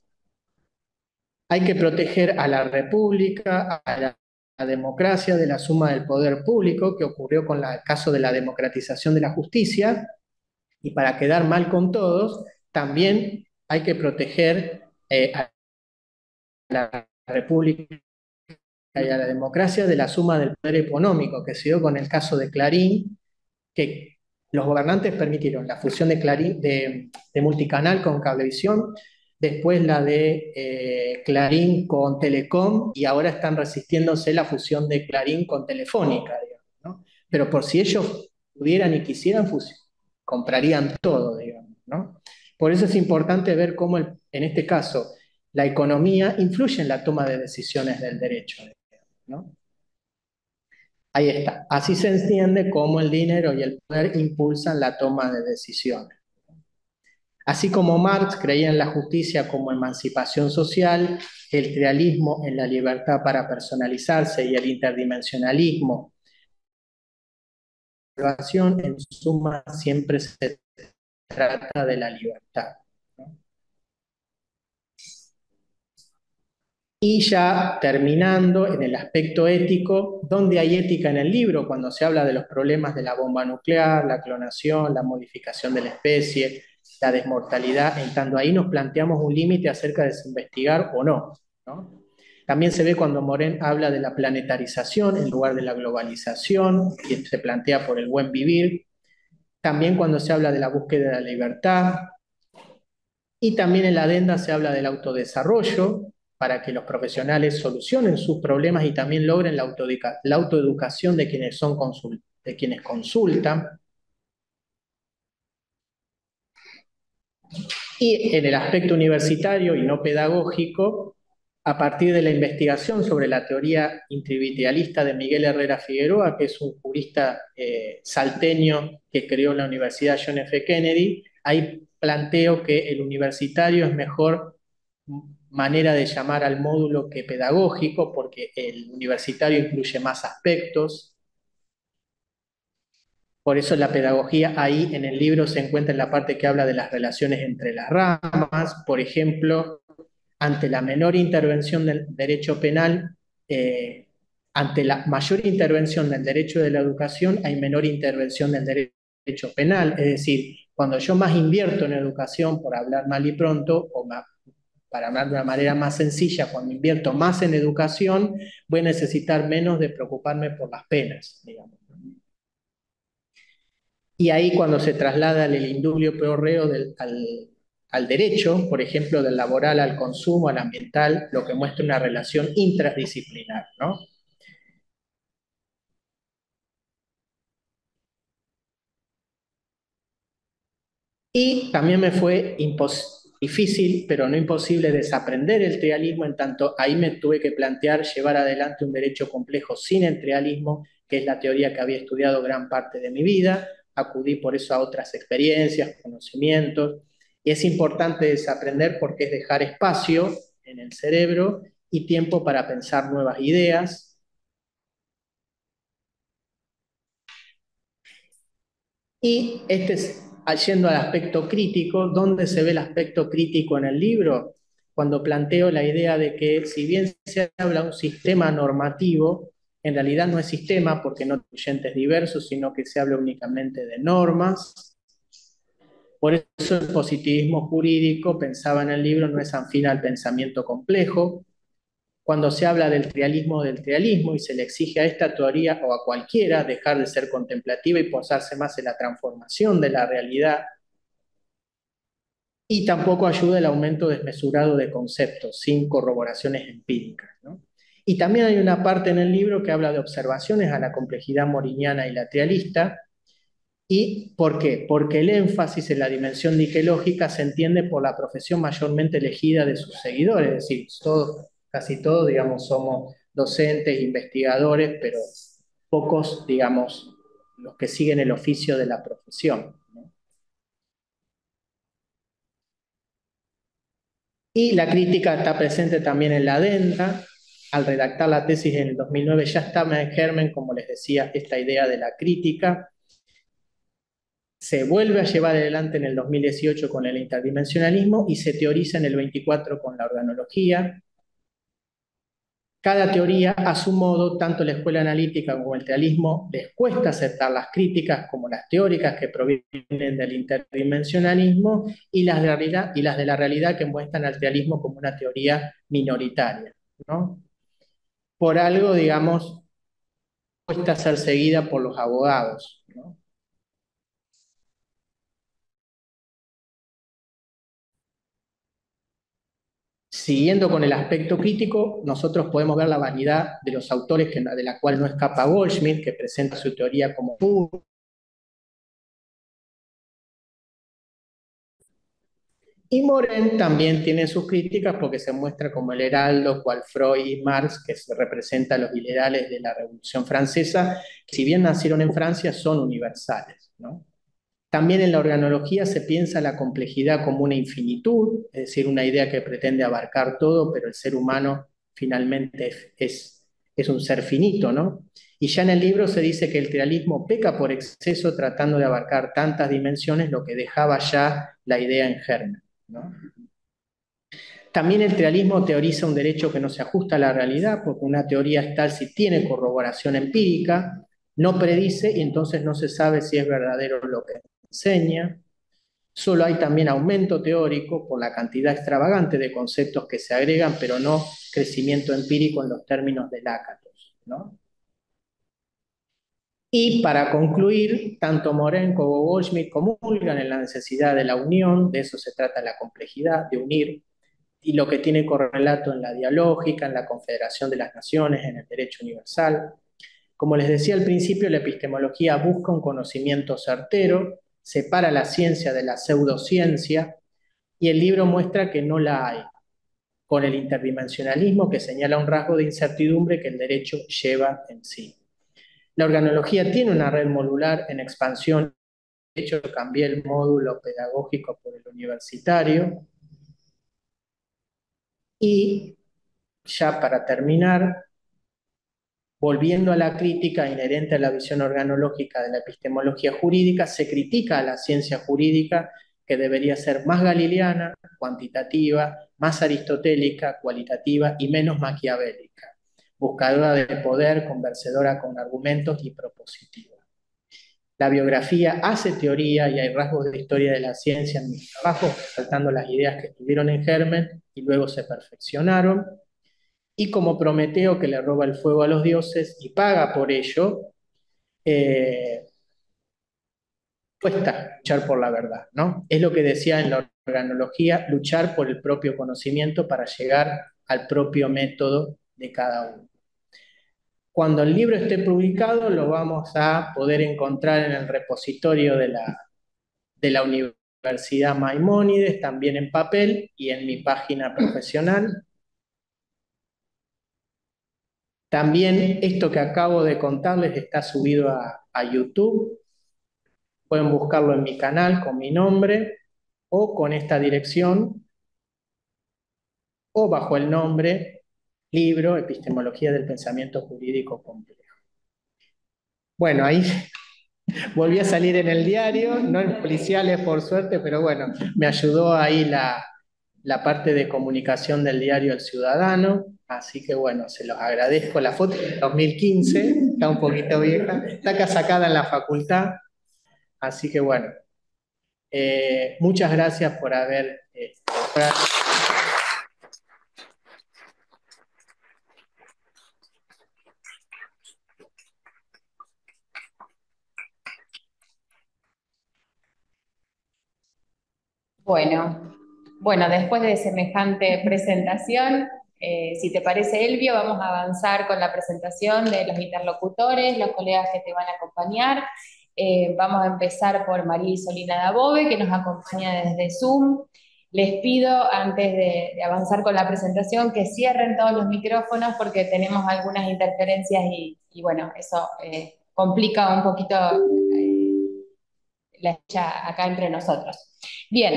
Speaker 1: Hay que proteger a la república, a la democracia de la suma del poder público, que ocurrió con el caso de la democratización de la justicia, Y para quedar mal con todos, también hay que proteger a la República y a la democracia de la suma del poder económico, que se dio con el caso de Clarín, que los gobernantes permitieron la fusión de, Clarín, de Multicanal con Cablevisión, después la de Clarín con Telecom, y ahora están resistiéndose la fusión de Clarín con Telefónica, digamos, ¿no? Pero por si ellos pudieran y quisieran comprarían todo, digamos, ¿no? Por eso es importante ver cómo, en este caso, la economía influye en la toma de decisiones del derecho, ¿no? Ahí está. Así se entiende cómo el dinero y el poder impulsan la toma de decisiones. Así como Marx creía en la justicia como emancipación social, el realismo en la libertad para personalizarse y el interdimensionalismo, en suma siempre se trata de la libertad, ¿no? Y ya terminando en el aspecto ético, ¿dónde hay ética en el libro? Cuando se habla de los problemas de la bomba nuclear, la clonación, la modificación de la especie, la desmortalidad, en tanto ahí nos planteamos un límite acerca de si investigar o no, ¿no? También se ve cuando Morin habla de la planetarización en lugar de la globalización, y se plantea por el buen vivir. También cuando se habla de la búsqueda de la libertad, y también en la adenda se habla del autodesarrollo para que los profesionales solucionen sus problemas y también logren la autoeducación de quienes, de quienes consultan. Y en el aspecto universitario y no pedagógico, a partir de la investigación sobre la teoría individualista de Miguel Herrera Figueroa, que es un jurista salteño que creó la Universidad John F. Kennedy, ahí planteo que el universitario es mejor manera de llamar al módulo que pedagógico, porque el universitario incluye más aspectos. Por eso la pedagogía ahí en el libro se encuentra en la parte que habla de las relaciones entre las ramas. Por ejemplo, ante la menor intervención del derecho penal, ante la mayor intervención del derecho de la educación, hay menor intervención del derecho penal. Es decir, cuando yo más invierto en educación, por hablar mal y pronto, o más, para hablar de una manera más sencilla, cuando invierto más en educación, voy a necesitar menos de preocuparme por las penas, digamos. Y ahí cuando se traslada el indulio pro reo al derecho, por ejemplo, del laboral al consumo, al ambiental, lo que muestra una relación interdisciplinar, ¿no? Y también me fue difícil, pero no imposible, desaprender el trialismo, en tanto ahí me tuve que plantear llevar adelante un derecho complejo sin el trialismo, que es la teoría que había estudiado gran parte de mi vida. Acudí por eso a otras experiencias, conocimientos, y es importante desaprender porque es dejar espacio en el cerebro y tiempo para pensar nuevas ideas. Y este es, yendo al aspecto crítico, ¿dónde se ve el aspecto crítico en el libro? Cuando planteo la idea de que si bien se habla de un sistema normativo, en realidad no es sistema porque no incluye entes diversos, sino que se habla únicamente de normas. Por eso el positivismo jurídico, pensaba en el libro, no es afín al pensamiento complejo. Cuando se habla del trialismo y se le exige a esta teoría o a cualquiera dejar de ser contemplativa y posarse más en la transformación de la realidad, y tampoco ayuda el aumento desmesurado de conceptos sin corroboraciones empíricas, ¿no? Y también hay una parte en el libro que habla de observaciones a la complejidad moriniana y la trialista. ¿Y por qué? Porque el énfasis en la dimensión diquelógica se entiende por la profesión mayormente elegida de sus seguidores, es decir, todos, casi todos, digamos, somos docentes, investigadores, pero pocos, digamos, los que siguen el oficio de la profesión, ¿no? Y la crítica está presente también en la adenda. Al redactar la tesis en el 2009 ya estaba en germen, como les decía, esta idea de la crítica. Se vuelve a llevar adelante en el 2018 con el interdimensionalismo y se teoriza en el 24 con la organología. Cada teoría, a su modo, tanto la escuela analítica como el realismo, les cuesta aceptar las críticas como las teóricas que provienen del interdimensionalismo y las de la realidad que muestran al realismo como una teoría minoritaria, ¿no? Por algo, digamos, cuesta ser seguida por los abogados, ¿no? Siguiendo con el aspecto crítico, nosotros podemos ver la variedad de los autores de la cual no escapa Goldschmidt, que presenta su teoría como pura. Y Morin también tiene sus críticas porque se muestra como el heraldo, cual Freud y Marx, que se representa a los liberales de la Revolución Francesa, que si bien nacieron en Francia, son universales, ¿no? También en la organología se piensa la complejidad como una infinitud, es decir, una idea que pretende abarcar todo, pero el ser humano finalmente es un ser finito, ¿no? Y ya en el libro se dice que el realismo peca por exceso tratando de abarcar tantas dimensiones, lo que dejaba ya la idea en germen, ¿no? También el realismo teoriza un derecho que no se ajusta a la realidad, porque una teoría es tal si tiene corroboración empírica, no predice y entonces no se sabe si es verdadero lo que enseña. Solo hay también aumento teórico por la cantidad extravagante de conceptos que se agregan, pero no crecimiento empírico en los términos de Lakatos, ¿no? Y para concluir, tanto Morin como Goldschmidt comulgan en la necesidad de la unión, de eso se trata la complejidad, de unir, y lo que tiene correlato en la dialógica, en la confederación de las naciones, en el derecho universal. Como les decía al principio, la epistemología busca un conocimiento certero, separa la ciencia de la pseudociencia, y el libro muestra que no la hay, con el interdimensionalismo que señala un rasgo de incertidumbre que el derecho lleva en sí. La organología tiene una red modular en expansión, de hecho cambié el módulo pedagógico por el universitario, y ya para terminar, volviendo a la crítica inherente a la visión organológica de la epistemología jurídica, se critica a la ciencia jurídica que debería ser más galileana, cuantitativa, más aristotélica, cualitativa y menos maquiavélica, buscadora de poder, convencedora con argumentos y propositiva. La biografía hace teoría y hay rasgos de historia de la ciencia en mis trabajos, resaltando las ideas que estuvieron en germen y luego se perfeccionaron. Y como Prometeo que le roba el fuego a los dioses y paga por ello, eh, cuesta luchar por la verdad, ¿no? Es lo que decía en la organología, luchar por el propio conocimiento para llegar al propio método de cada uno. Cuando el libro esté publicado, lo vamos a poder encontrar en el repositorio de la Universidad Maimónides, también en papel y en mi página profesional. También esto que acabo de contarles está subido a YouTube. Pueden buscarlo en mi canal con mi nombre o con esta dirección o bajo el nombre Libro Epistemología del Pensamiento Jurídico Complejo. Bueno, ahí volví a salir en el diario, no en Policiales por suerte, pero bueno, me ayudó ahí la parte de comunicación del diario El Ciudadano, así que bueno, se los agradezco. La foto de 2015, está un poquito vieja, está acá sacada en la facultad, así que bueno, muchas gracias por haber...
Speaker 2: Bueno, después de semejante presentación, si te parece, Elvio, vamos a avanzar con la presentación de los interlocutores, los colegas que te van a acompañar. Vamos a empezar por María Isolina Dabove, que nos acompaña desde Zoom. Les pido, antes de avanzar con la presentación, que cierren todos los micrófonos porque tenemos algunas interferencias y bueno, eso complica un poquito la escucha acá entre nosotros. Bien,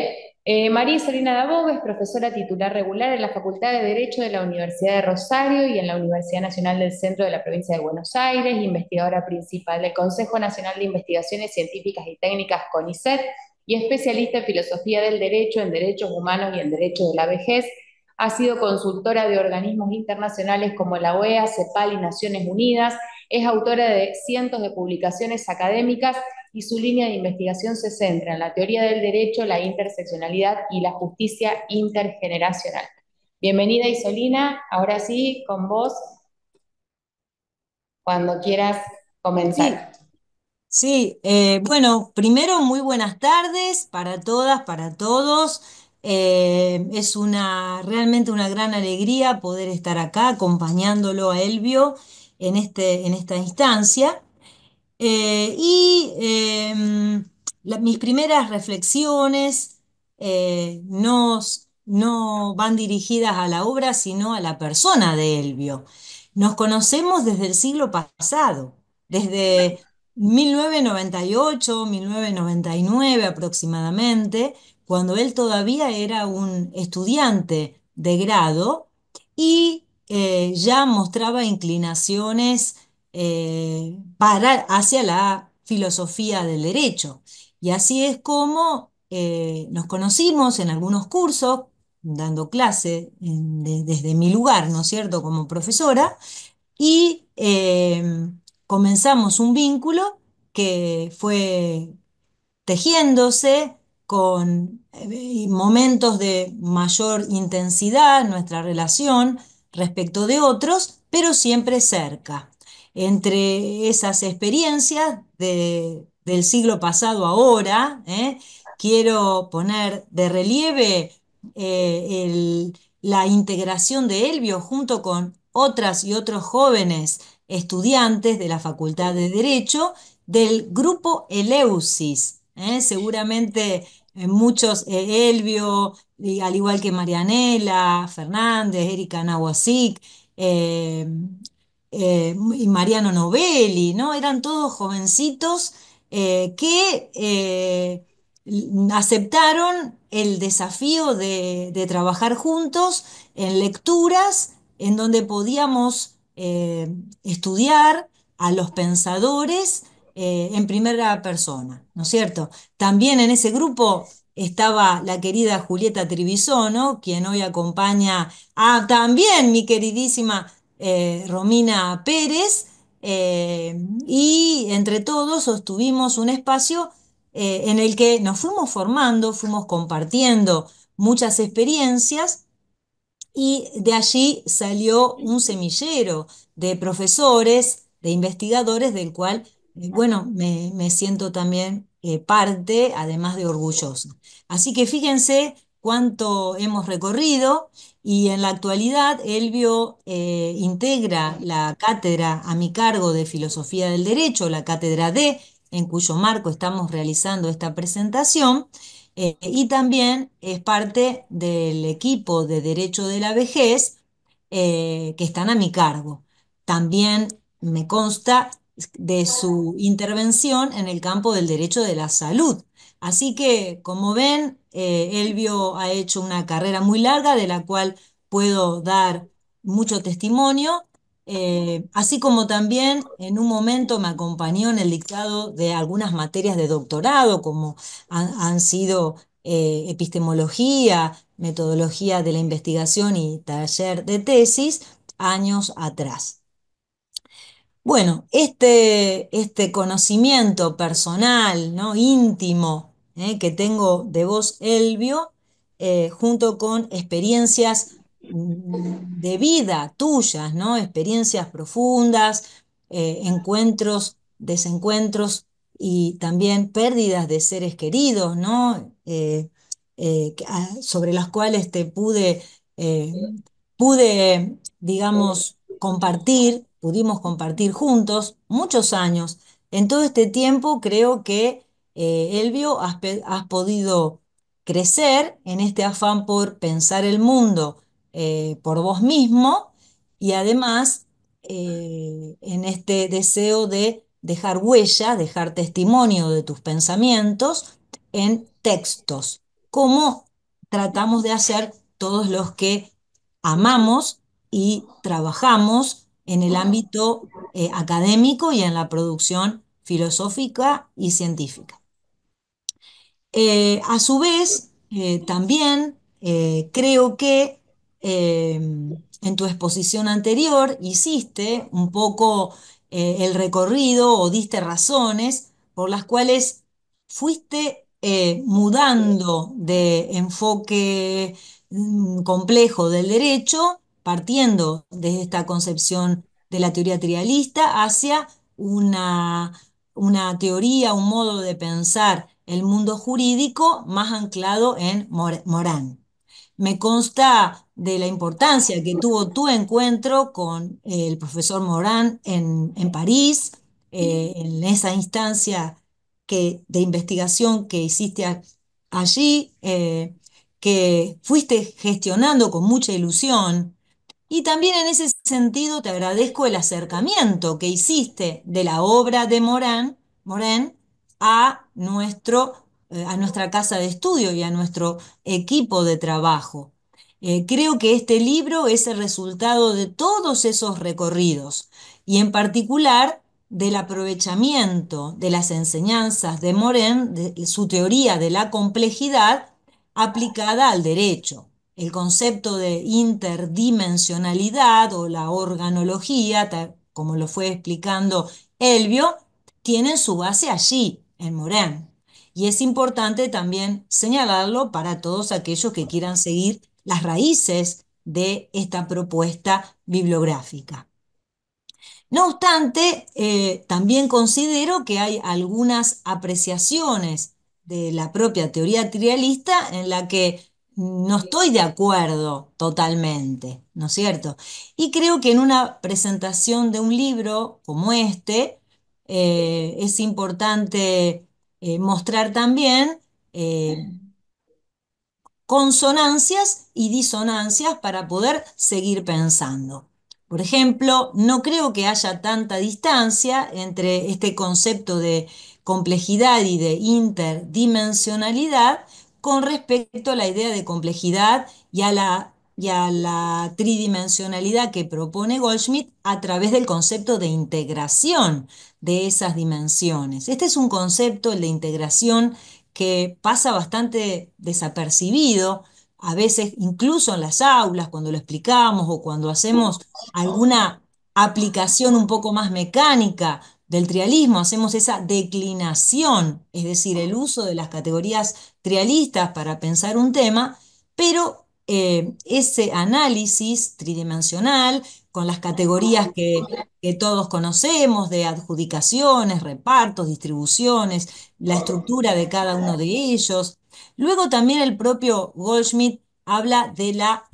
Speaker 2: María Isolina Dabove es profesora titular regular en la Facultad de Derecho de la Universidad de Rosario y en la Universidad Nacional del Centro de la Provincia de Buenos Aires, investigadora principal del Consejo Nacional de Investigaciones Científicas y Técnicas CONICET y especialista en filosofía del derecho, en derechos humanos y en derecho de la vejez, Ha sido consultora de organismos internacionales como la OEA, CEPAL y Naciones Unidas. Es autora de cientos de publicaciones académicas y su línea de investigación se centra en la teoría del derecho, la interseccionalidad y la justicia intergeneracional. Bienvenida, Isolina. Ahora sí, con vos, cuando quieras
Speaker 4: Sí,
Speaker 2: comenzar.
Speaker 4: sí. Bueno, primero muy buenas tardes para todas, para todos. Es realmente una gran alegría poder estar acá acompañándolo a Elvio en esta instancia. Mis primeras reflexiones no van dirigidas a la obra, sino a la persona de Elvio. Nos conocemos desde el siglo pasado, desde 1998, 1999 aproximadamente, cuando él todavía era un estudiante de grado y ya mostraba inclinaciones hacia la filosofía del derecho. Y así es como nos conocimos en algunos cursos, dando clase desde mi lugar, ¿no es cierto?, como profesora, y comenzamos un vínculo que fue tejiéndose con momentos de mayor intensidad nuestra relación respecto de otros, pero siempre cerca. Entre esas experiencias del siglo pasado ahora, quiero poner de relieve la integración de Elvio junto con otras y otros jóvenes estudiantes de la Facultad de Derecho del grupo Eleusis. Seguramente muchos, Elvio, y al igual que Marianela Fernández, Erika Nawasik, eh, y Mariano Novelli, ¿no? Eran todos jovencitos que aceptaron el desafío de trabajar juntos en lecturas en donde podíamos estudiar a los pensadores en primera persona, ¿no es cierto? También en ese grupo estaba la querida Julieta Trivisono, quien hoy acompaña a también mi queridísima Romina Pérez, y entre todos sostuvimos un espacio en el que nos fuimos formando, fuimos compartiendo muchas experiencias y de allí salió un semillero de profesores, de investigadores, del cual, bueno, me siento también parte, además de orgullosa. Así que fíjense cuánto hemos recorrido y en la actualidad Elvio integra la cátedra a mi cargo de Filosofía del Derecho, la cátedra D, en cuyo marco estamos realizando esta presentación. Y también es parte del equipo de Derecho de la Vejez que están a mi cargo. También me consta de su intervención en el campo del derecho de la salud. Así que, como ven, Elvio ha hecho una carrera muy larga de la cual puedo dar mucho testimonio, así como también en un momento me acompañó en el dictado de algunas materias de doctorado, como han sido epistemología, metodología de la investigación y taller de tesis años atrás. Bueno, este conocimiento personal, ¿no?, íntimo, que tengo de vos, Elvio, junto con experiencias de vida tuyas, ¿no? Experiencias profundas, encuentros, desencuentros y también pérdidas de seres queridos, ¿no? Sobre las cuales eh, digamos, pudimos compartir juntos muchos años. En todo este tiempo creo que, Elvio, has podido crecer en este afán por pensar el mundo por vos mismo y además en este deseo de dejar huella, dejar testimonio de tus pensamientos en textos, como tratamos de hacer todos los que amamos y trabajamos en el ámbito académico y en la producción filosófica y científica. A su vez, también creo que en tu exposición anterior hiciste un poco el recorrido o diste razones por las cuales fuiste mudando de enfoque complejo del derecho, partiendo de esta concepción de la teoría trialista hacia una, una teoría, un modo de pensar el mundo jurídico más anclado en Morán. Me consta de la importancia que tuvo tu encuentro con el profesor Morán en París, en esa instancia de investigación que hiciste allí, que fuiste gestionando con mucha ilusión. Y también en ese sentido te agradezco el acercamiento que hiciste de la obra de Morán a nuestra casa de estudio y a nuestro equipo de trabajo. Creo que este libro es el resultado de todos esos recorridos y en particular del aprovechamiento de las enseñanzas de Morán, de su teoría de la complejidad aplicada al derecho. El concepto de interdimensionalidad o la organología, como lo fue explicando Elvio, tienen su base allí, en Morán. Y es importante también señalarlo para todos aquellos que quieran seguir las raíces de esta propuesta bibliográfica. No obstante, también considero que hay algunas apreciaciones de la propia teoría trialista en la que no estoy de acuerdo totalmente, ¿no es cierto? Y creo que en una presentación de un libro como este, es importante mostrar también eh, consonancias y disonancias para poder seguir pensando. Por ejemplo, no creo que haya tanta distancia entre este concepto de complejidad y de interdimensionalidad con respecto a la idea de complejidad y a la tridimensionalidad que propone Goldschmidt a través del concepto de integración de esas dimensiones. Este es un concepto, el de integración, que pasa bastante desapercibido, a veces incluso en las aulas, cuando lo explicamos o cuando hacemos alguna aplicación un poco más mecánica del trialismo, hacemos esa declinación, es decir, el uso de las categorías trialistas para pensar un tema, pero ese análisis tridimensional con las categorías que todos conocemos de adjudicaciones, repartos, distribuciones, la estructura de cada uno de ellos. Luego también el propio Goldschmidt habla de la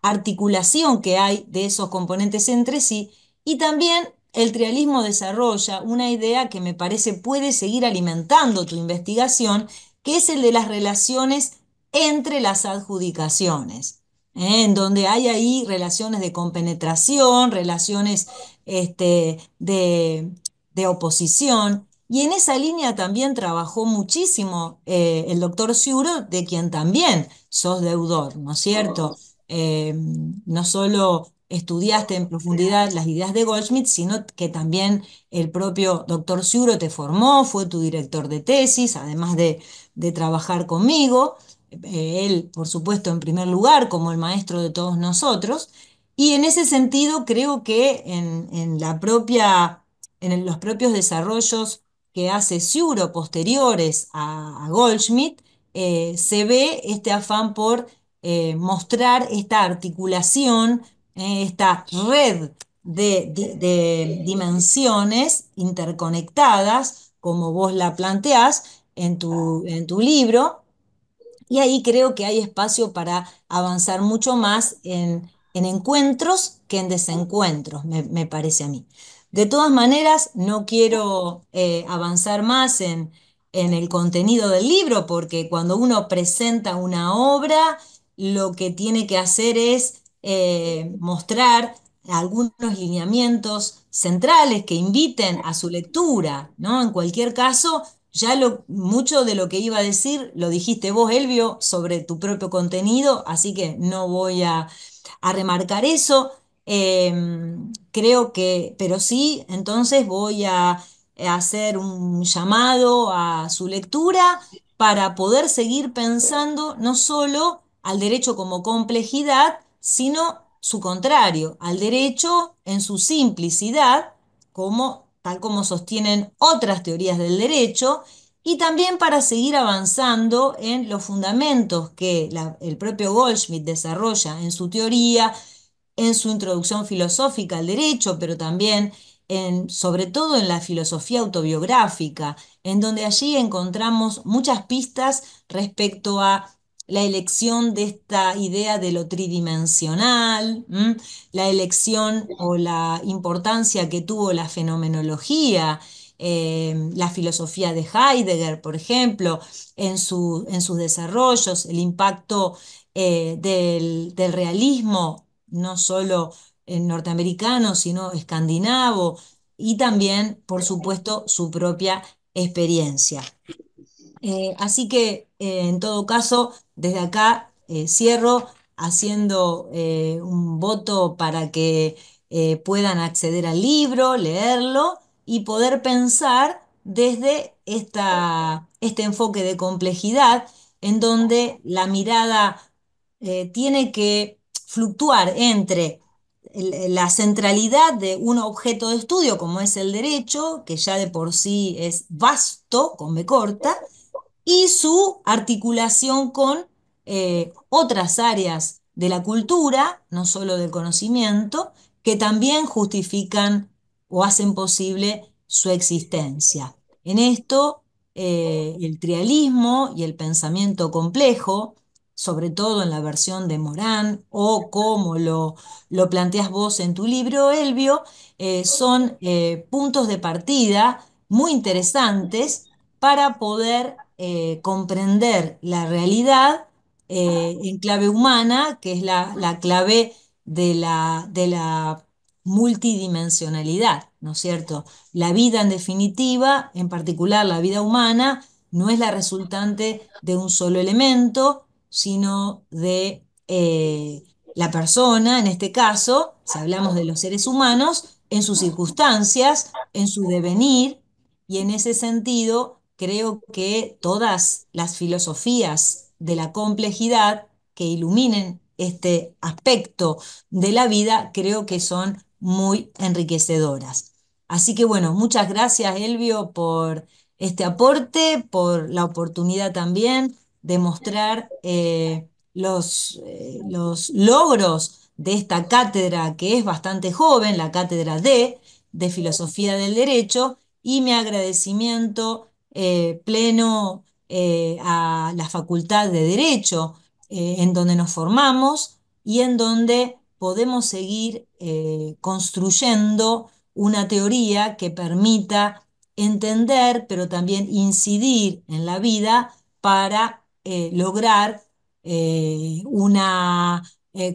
Speaker 4: articulación que hay de esos componentes entre sí y también el trialismo desarrolla una idea que me parece puede seguir alimentando tu investigación, que es el de las relaciones entre las adjudicaciones, en donde hay ahí relaciones de compenetración, relaciones de oposición. Y en esa línea también trabajó muchísimo el doctor Siuro, de quien también sos deudor, ¿no es cierto? No solo estudiaste en profundidad las ideas de Goldschmidt, sino que también el propio doctor Siuro te formó, fue tu director de tesis, además de trabajar conmigo. Él, por supuesto, en primer lugar, como el maestro de todos nosotros. Y en ese sentido, creo que en los propios desarrollos que hace Sciuro posteriores a Goldschmidt, se ve este afán por mostrar esta articulación, esta red de dimensiones interconectadas, como vos la planteás en tu libro, y ahí creo que hay espacio para avanzar mucho más en encuentros que en desencuentros, me parece a mí. De todas maneras, no quiero avanzar más en el contenido del libro, porque cuando uno presenta una obra, lo que tiene que hacer es mostrar algunos lineamientos centrales que inviten a su lectura, ¿no? En cualquier caso, ya mucho de lo que iba a decir lo dijiste vos, Elvio, sobre tu propio contenido, así que no voy a remarcar eso. Creo que, pero sí, entonces voy a hacer un llamado a su lectura para poder seguir pensando no solo al derecho como complejidad, sino su contrario, al derecho en su simplicidad, tal como sostienen otras teorías del derecho, y también para seguir avanzando en los fundamentos que el propio Goldschmidt desarrolla en su teoría, en su introducción filosófica al derecho, pero también sobre todo en la filosofía autobiográfica, en donde allí encontramos muchas pistas respecto a la elección de esta idea de lo tridimensional, la elección o la importancia que tuvo la fenomenología, la filosofía de Heidegger, por ejemplo, en sus desarrollos, el impacto del realismo, no solo norteamericano, sino escandinavo, y también, por supuesto, su propia experiencia. Así que, en todo caso, desde acá cierro haciendo un voto para que puedan acceder al libro, leerlo y poder pensar desde este enfoque de complejidad en donde la mirada tiene que fluctuar entre la centralidad de un objeto de estudio como es el derecho, que ya de por sí es vasto, con B corta, y su articulación con otras áreas de la cultura, no solo del conocimiento, que también justifican o hacen posible su existencia. En esto, el trialismo y el pensamiento complejo, sobre todo en la versión de Morán, o como lo planteas vos en tu libro, Elvio, son puntos de partida muy interesantes para poder comprender la realidad en clave humana, que es la clave de la multidimensionalidad, ¿no es cierto? La vida en definitiva, en particular la vida humana, no es la resultante de un solo elemento, sino de la persona, en este caso, si hablamos de los seres humanos, en sus circunstancias, en su devenir, y en ese sentido, creo que todas las filosofías de la complejidad que iluminen este aspecto de la vida, creo que son muy enriquecedoras. Así que bueno, muchas gracias, Elvio, por este aporte, por la oportunidad también de mostrar los logros de esta cátedra que es bastante joven, la cátedra de Filosofía del Derecho, y mi agradecimiento pleno a la Facultad de Derecho, en donde nos formamos y en donde podemos seguir construyendo una teoría que permita entender, pero también incidir en la vida para lograr una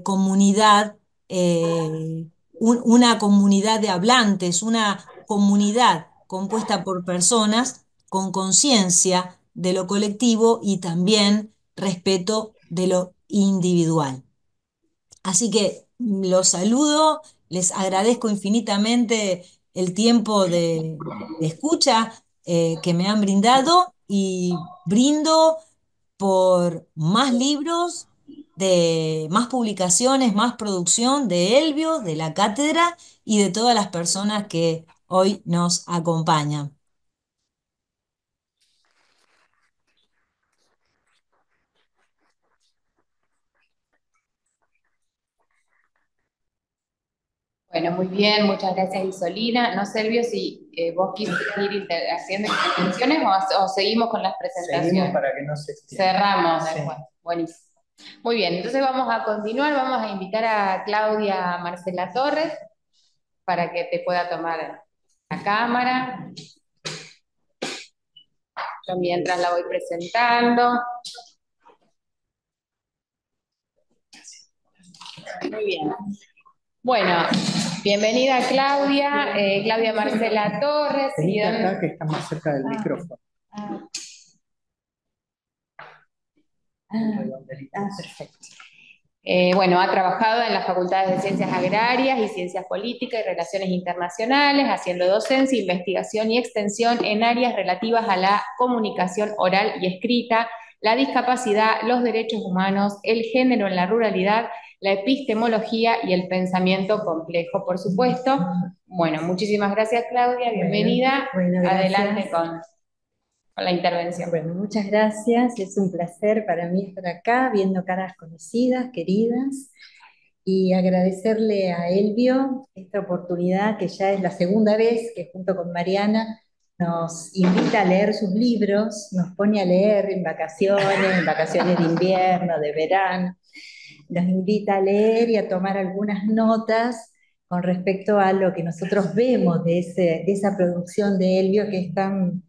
Speaker 4: comunidad, una comunidad de hablantes, una comunidad compuesta por personas con conciencia de lo colectivo y también respeto de lo individual. Así que los saludo, les agradezco infinitamente el tiempo de escucha que me han brindado, y brindo por más libros, de más publicaciones, más producción de Elvio, de la cátedra y de todas las personas que hoy nos acompañan.
Speaker 2: Bueno, muy bien, muchas gracias, Isolina. No sé, Elvio, si vos quisieras ir haciendo intervenciones o seguimos con las presentaciones.
Speaker 1: Seguimos para que no se extienda.
Speaker 2: Cerramos
Speaker 1: Sí.
Speaker 2: después. Buenísimo. Muy bien, entonces vamos a continuar. Vamos a invitar a Claudia Marcela Torres para que te pueda tomar la cámara. Yo mientras la voy presentando. Muy bien. Bueno, bienvenida Claudia, Claudia Marcela Torres.
Speaker 1: Venite acá que está más cerca del micrófono.
Speaker 2: Perfecto. Bueno, ha trabajado en las facultades de Ciencias Agrarias y Ciencias Políticas y Relaciones Internacionales, haciendo docencia, investigación y extensión en áreas relativas a la comunicación oral y escrita, la discapacidad, los derechos humanos, el género en la ruralidad, la epistemología y el pensamiento complejo, por supuesto. Bueno, muchísimas gracias, Claudia, bienvenida.
Speaker 5: Bueno, gracias.
Speaker 2: Adelante con la intervención.
Speaker 5: Bueno, muchas gracias, es un placer para mí estar acá, viendo caras conocidas, queridas, y agradecerle a Elvio esta oportunidad, que ya es la segunda vez que junto con Mariana nos invita a leer sus libros, nos pone a leer en vacaciones de invierno, de verano, nos invita a leer y a tomar algunas notas con respecto a lo que nosotros vemos de esa producción de Elvio, que es tan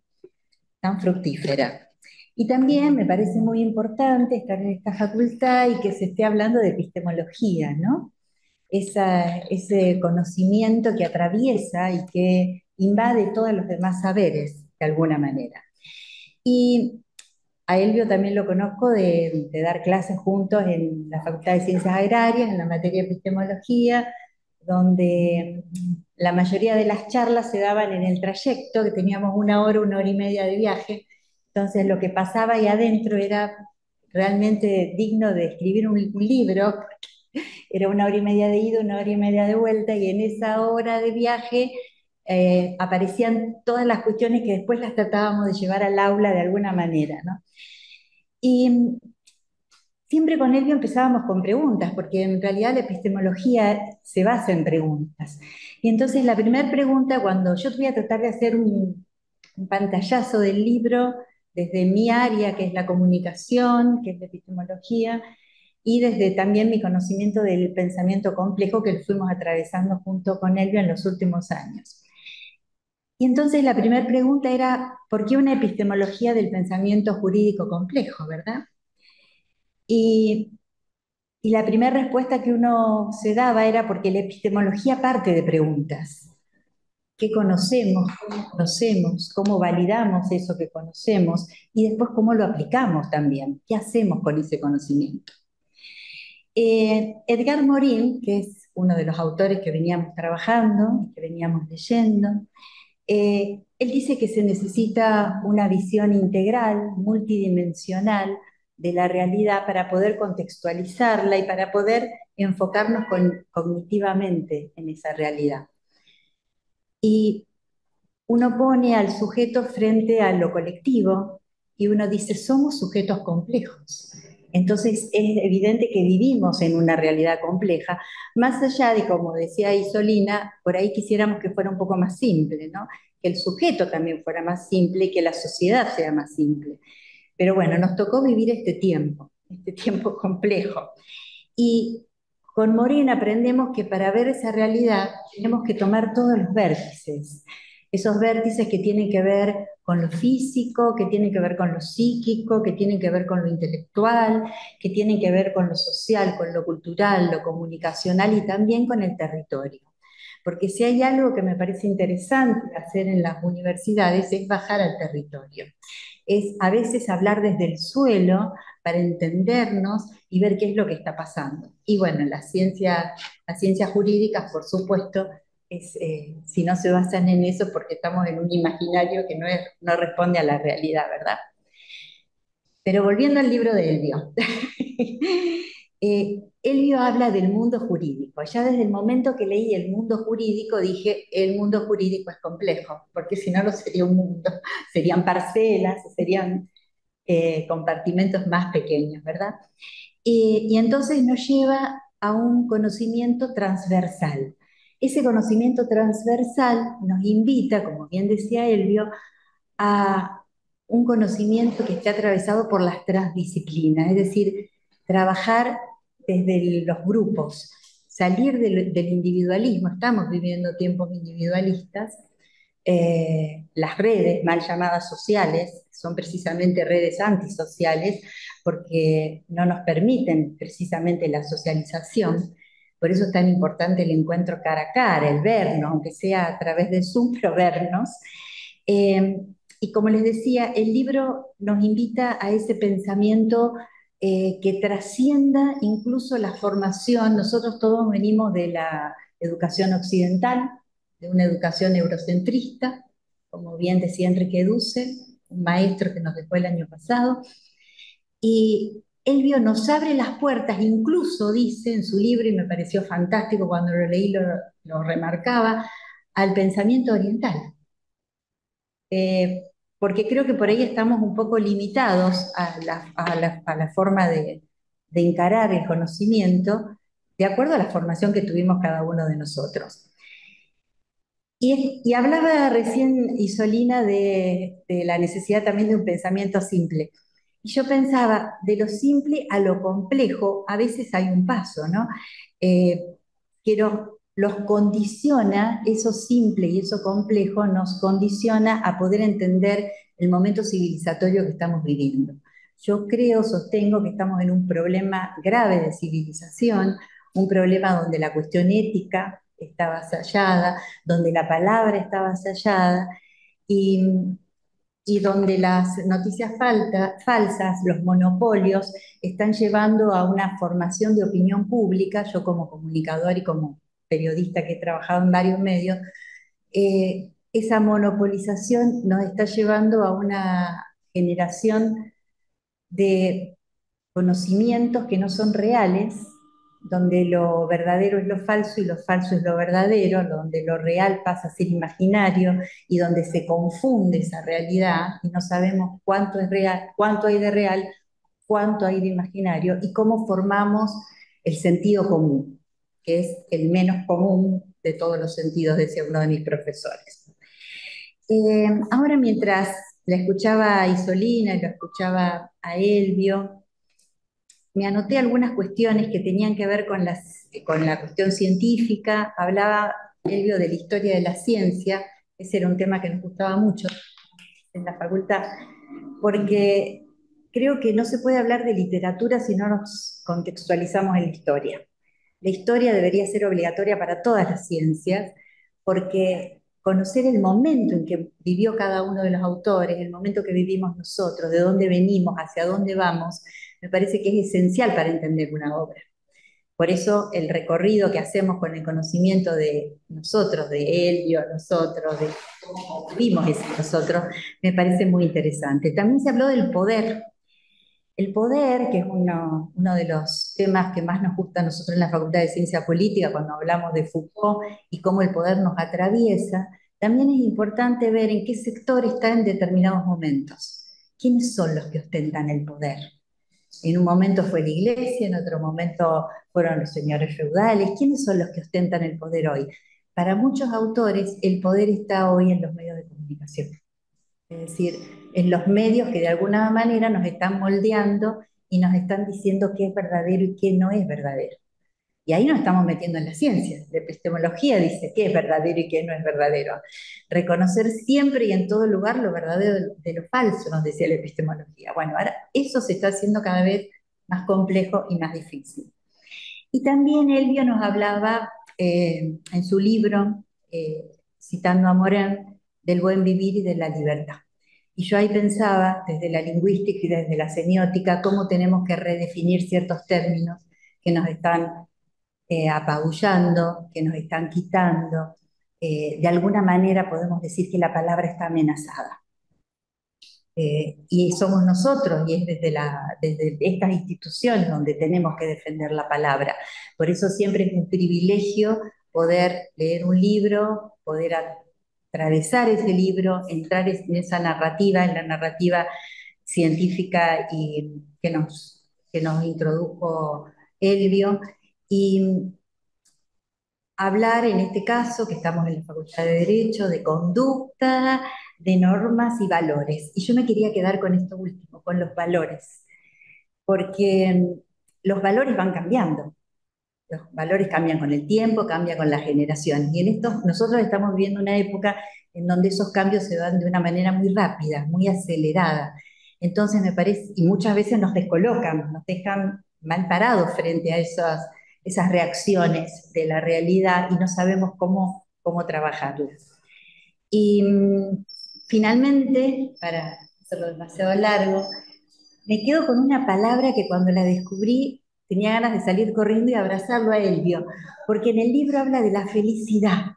Speaker 5: fructífera. Y también me parece muy importante estar en esta facultad y que se esté hablando de epistemología, ¿no? Ese conocimiento que atraviesa y que invade todos los demás saberes, de alguna manera. Y a Elvio también lo conozco de dar clases juntos en la Facultad de Ciencias Agrarias, en la materia de epistemología, donde la mayoría de las charlas se daban en el trayecto, que teníamos una hora y media de viaje. Entonces lo que pasaba ahí adentro era realmente digno de escribir un libro. Era una hora y media de ida, una hora y media de vuelta, y en esa hora de viaje aparecían todas las cuestiones que después las tratábamos de llevar al aula de alguna manera, ¿no? Y siempre con Elvio empezábamos con preguntas, porque en realidad la epistemología se basa en preguntas. Y entonces la primera pregunta, cuando yo voy a tratar de hacer un pantallazo del libro desde mi área, que es la comunicación, que es la epistemología, y desde también mi conocimiento del pensamiento complejo que fuimos atravesando junto con Elvio en los últimos años. Y entonces la primera pregunta era, ¿por qué una epistemología del pensamiento jurídico complejo, verdad? Y la primera respuesta que uno se daba era porque la epistemología parte de preguntas. ¿Qué conocemos? ¿Cómo conocemos? ¿Cómo validamos eso que conocemos? Y después, ¿cómo lo aplicamos también? ¿Qué hacemos con ese conocimiento? Edgar Morin, que es uno de los autores que veníamos trabajando y que veníamos leyendo, él dice que se necesita una visión integral, multidimensional de la realidad para poder contextualizarla y para poder enfocarnos cognitivamente en esa realidad. Y uno pone al sujeto frente a lo colectivo y uno dice, somos sujetos complejos. Entonces es evidente que vivimos en una realidad compleja, más allá de, como decía Isolina, por ahí quisiéramos que fuera un poco más simple, ¿no? Que el sujeto también fuera más simple y que la sociedad sea más simple. Pero bueno, nos tocó vivir este tiempo complejo. Y con Morin aprendemos que para ver esa realidad tenemos que tomar todos los vértices. Esos vértices que tienen que ver con lo físico, que tienen que ver con lo psíquico, que tienen que ver con lo intelectual, que tienen que ver con lo social, con lo cultural, lo comunicacional y también con el territorio. Porque si hay algo que me parece interesante hacer en las universidades es bajar al territorio. Es a veces hablar desde el suelo para entendernos y ver qué es lo que está pasando. Y bueno, las ciencias jurídicas, por supuesto, si no se basan en eso, porque estamos en un imaginario que no responde a la realidad, ¿verdad? Pero volviendo al libro de Elvio. Elvio habla del mundo jurídico. Ya desde el momento que leí el mundo jurídico dije, el mundo jurídico es complejo, porque si no, no sería un mundo, serían parcelas, serían compartimentos más pequeños, ¿verdad? Y entonces nos lleva a un conocimiento transversal. Ese conocimiento transversal nos invita, como bien decía Elvio, a un conocimiento que esté atravesado por las transdisciplinas, es decir, trabajar desde los grupos, salir del individualismo. Estamos viviendo tiempos individualistas. Las redes, mal llamadas sociales, son precisamente redes antisociales porque no nos permiten precisamente la socialización. Por eso es tan importante el encuentro cara a cara, el vernos, aunque sea a través de Zoom, pero vernos. Y como les decía, el libro nos invita a ese pensamiento que trascienda incluso la formación. Nosotros todos venimos de la educación occidental, de una educación eurocentrista, como bien decía Enrique Dussel, un maestro que nos dejó el año pasado. Y Elvio nos abre las puertas, incluso dice en su libro, y me pareció fantástico cuando lo leí, lo remarcaba, al pensamiento oriental. Porque creo que por ahí estamos un poco limitados a la forma de encarar el conocimiento de acuerdo a la formación que tuvimos cada uno de nosotros. Y hablaba recién Isolina de la necesidad también de un pensamiento simple. Y yo pensaba, de lo simple a lo complejo, a veces hay un paso, ¿no? Eh, pero los condiciona, eso simple y eso complejo nos condiciona a poder entender el momento civilizatorio que estamos viviendo. Yo creo, sostengo que estamos en un problema grave de civilización, un problema donde la cuestión ética está avasallada, donde la palabra está avasallada y, y donde las noticias falsas, los monopolios, están llevando a una formación de opinión pública. Yo como comunicador y como periodista que he trabajado en varios medios, esa monopolización nos está llevando a una generación de conocimientos que no son reales, donde lo verdadero es lo falso y lo falso es lo verdadero, donde lo real pasa a ser imaginario y donde se confunde esa realidad y no sabemos cuánto es real, cuánto hay de real, cuánto hay de imaginario y cómo formamos el sentido común, que es el menos común de todos los sentidos, decía uno de mis profesores. Ahora mientras la escuchaba a Isolina y lo escuchaba a Elvio, me anoté algunas cuestiones que tenían que ver con la cuestión científica. Hablaba Elvio de la historia de la ciencia, ese era un tema que nos gustaba mucho en la facultad, porque creo que no se puede hablar de literatura si no nos contextualizamos en la historia. La historia debería ser obligatoria para todas las ciencias, porque conocer el momento en que vivió cada uno de los autores, el momento que vivimos nosotros, de dónde venimos, hacia dónde vamos, me parece que es esencial para entender una obra. Por eso el recorrido que hacemos con el conocimiento de nosotros, de Elvio, nosotros, de cómo vimos ese nosotros, me parece muy interesante. También se habló del poder. El poder, que es uno de los temas que más nos gusta a nosotros en la Facultad de Ciencia Política, cuando hablamos de Foucault y cómo el poder nos atraviesa, también es importante ver en qué sector está en determinados momentos. ¿Quiénes son los que ostentan el poder? En un momento fue la iglesia, en otro momento fueron los señores feudales. ¿Quiénes son los que ostentan el poder hoy? Para muchos autores, el poder está hoy en los medios de comunicación. Es decir, en los medios que de alguna manera nos están moldeando y nos están diciendo qué es verdadero y qué no es verdadero. Y ahí nos estamos metiendo en la ciencia. La epistemología dice qué es verdadero y qué no es verdadero. Reconocer siempre y en todo lugar lo verdadero de lo falso, nos decía la epistemología. Bueno, ahora eso se está haciendo cada vez más complejo y más difícil. Y también Elvio nos hablaba en su libro, citando a Morin, del buen vivir y de la libertad. Y yo ahí pensaba, desde la lingüística y desde la semiótica, cómo tenemos que redefinir ciertos términos que nos están apabullando, que nos están quitando. De alguna manera podemos decir que la palabra está amenazada. Y somos nosotros, y es desde estas instituciones donde tenemos que defender la palabra. Por eso siempre es un privilegio poder leer un libro, poder atravesar ese libro, entrar en esa narrativa, en la narrativa científica y que nos introdujo Elvio, y hablar en este caso, que estamos en la Facultad de Derecho, de conducta, de normas y valores. Y yo me quería quedar con esto último, con los valores, porque los valores van cambiando. Los valores cambian con el tiempo, cambian con las generaciones. Y en esto nosotros estamos viviendo una época en donde esos cambios se dan de una manera muy rápida, muy acelerada. Entonces me parece, y muchas veces nos descolocan, nos dejan mal parados frente a esas reacciones de la realidad y no sabemos cómo trabajarlas. Y finalmente, para hacerlo demasiado largo, me quedo con una palabra que cuando la descubrí tenía ganas de salir corriendo y abrazarlo a Elvio, porque en el libro habla de la felicidad.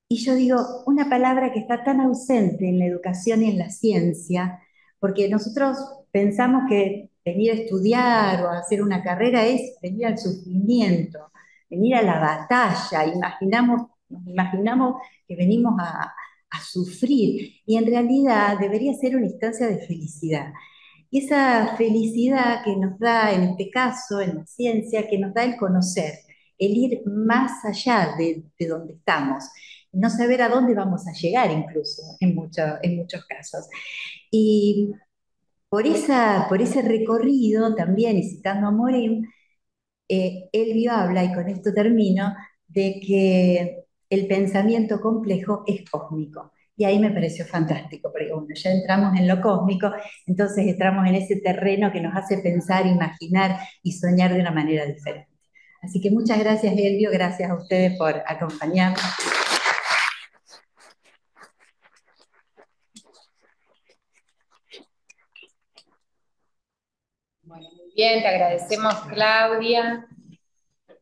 Speaker 5: Y yo digo, una palabra que está tan ausente en la educación y en la ciencia, porque nosotros pensamos que venir a estudiar o a hacer una carrera es venir al sufrimiento, venir a la batalla, nos imaginamos que venimos a sufrir y en realidad debería ser una instancia de felicidad. Y esa felicidad que nos da, en este caso, en la ciencia, que nos da el conocer, el ir más allá de donde estamos, no saber a dónde vamos a llegar incluso en muchos casos. Y por ese recorrido también, y citando a Morim, Elvio habla, y con esto termino, de que el pensamiento complejo es cósmico. Y ahí me pareció fantástico, porque bueno, ya entramos en lo cósmico, entonces entramos en ese terreno que nos hace pensar, imaginar y soñar de una manera diferente. Así que muchas gracias, Elvio, gracias a ustedes por acompañarnos.
Speaker 2: Bueno, muy bien, te agradecemos, Claudia.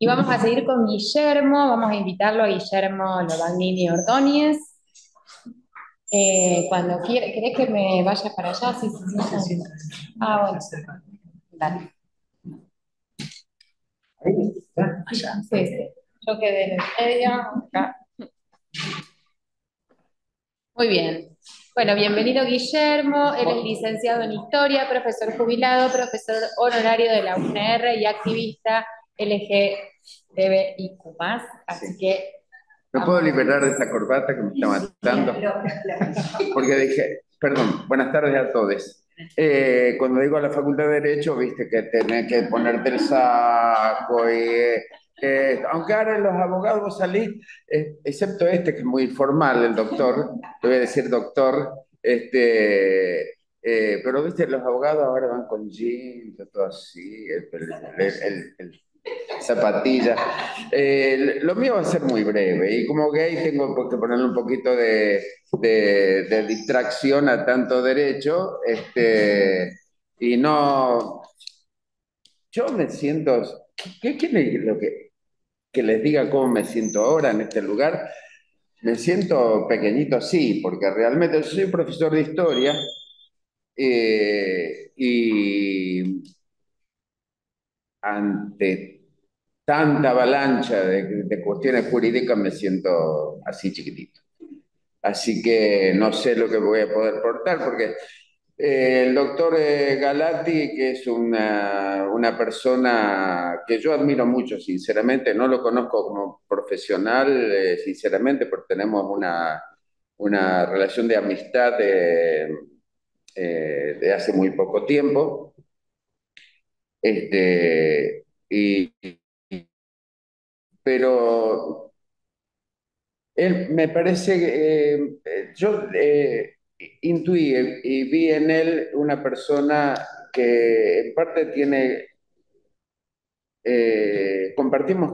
Speaker 2: Y vamos a seguir con Guillermo, vamos a invitarlo a Guillermo Lobagnini Ordóñez. Cuando quiera, ¿querés que me vaya para allá? Sí, sí, sí. Ah, bueno. Dale. Allá. Sí, sí. Yo quedé en el medio, acá. Muy bien. Bueno, bienvenido Guillermo, él es licenciado en Historia, profesor jubilado, profesor honorario de la UNR y activista LGTBIQ+, así que...
Speaker 6: ¿Me puedo liberar de esta corbata que me está matando? Porque dije, perdón, buenas tardes a todos. Cuando digo a la Facultad de Derecho, viste que tenés que ponerte el saco y... aunque ahora los abogados vos salís, excepto este que es muy formal, el doctor, te voy a decir doctor, pero viste, los abogados ahora van con jeans, todo así, el zapatilla. Lo mío va a ser muy breve y como gay tengo que ponerle un poquito de distracción a tanto derecho, y no, yo me siento, ¿qué quiere lo que les diga cómo me siento ahora en este lugar? Me siento pequeñito, sí, porque realmente yo soy profesor de historia, y ante tanta avalancha de cuestiones jurídicas me siento así chiquitito. Así que no sé lo que voy a poder aportar porque el doctor Galati, que es una persona que yo admiro mucho, sinceramente, no lo conozco como profesional, sinceramente, porque tenemos una relación de amistad de hace muy poco tiempo. Y, pero él me parece que yo intuí y vi en él una persona que en parte compartimos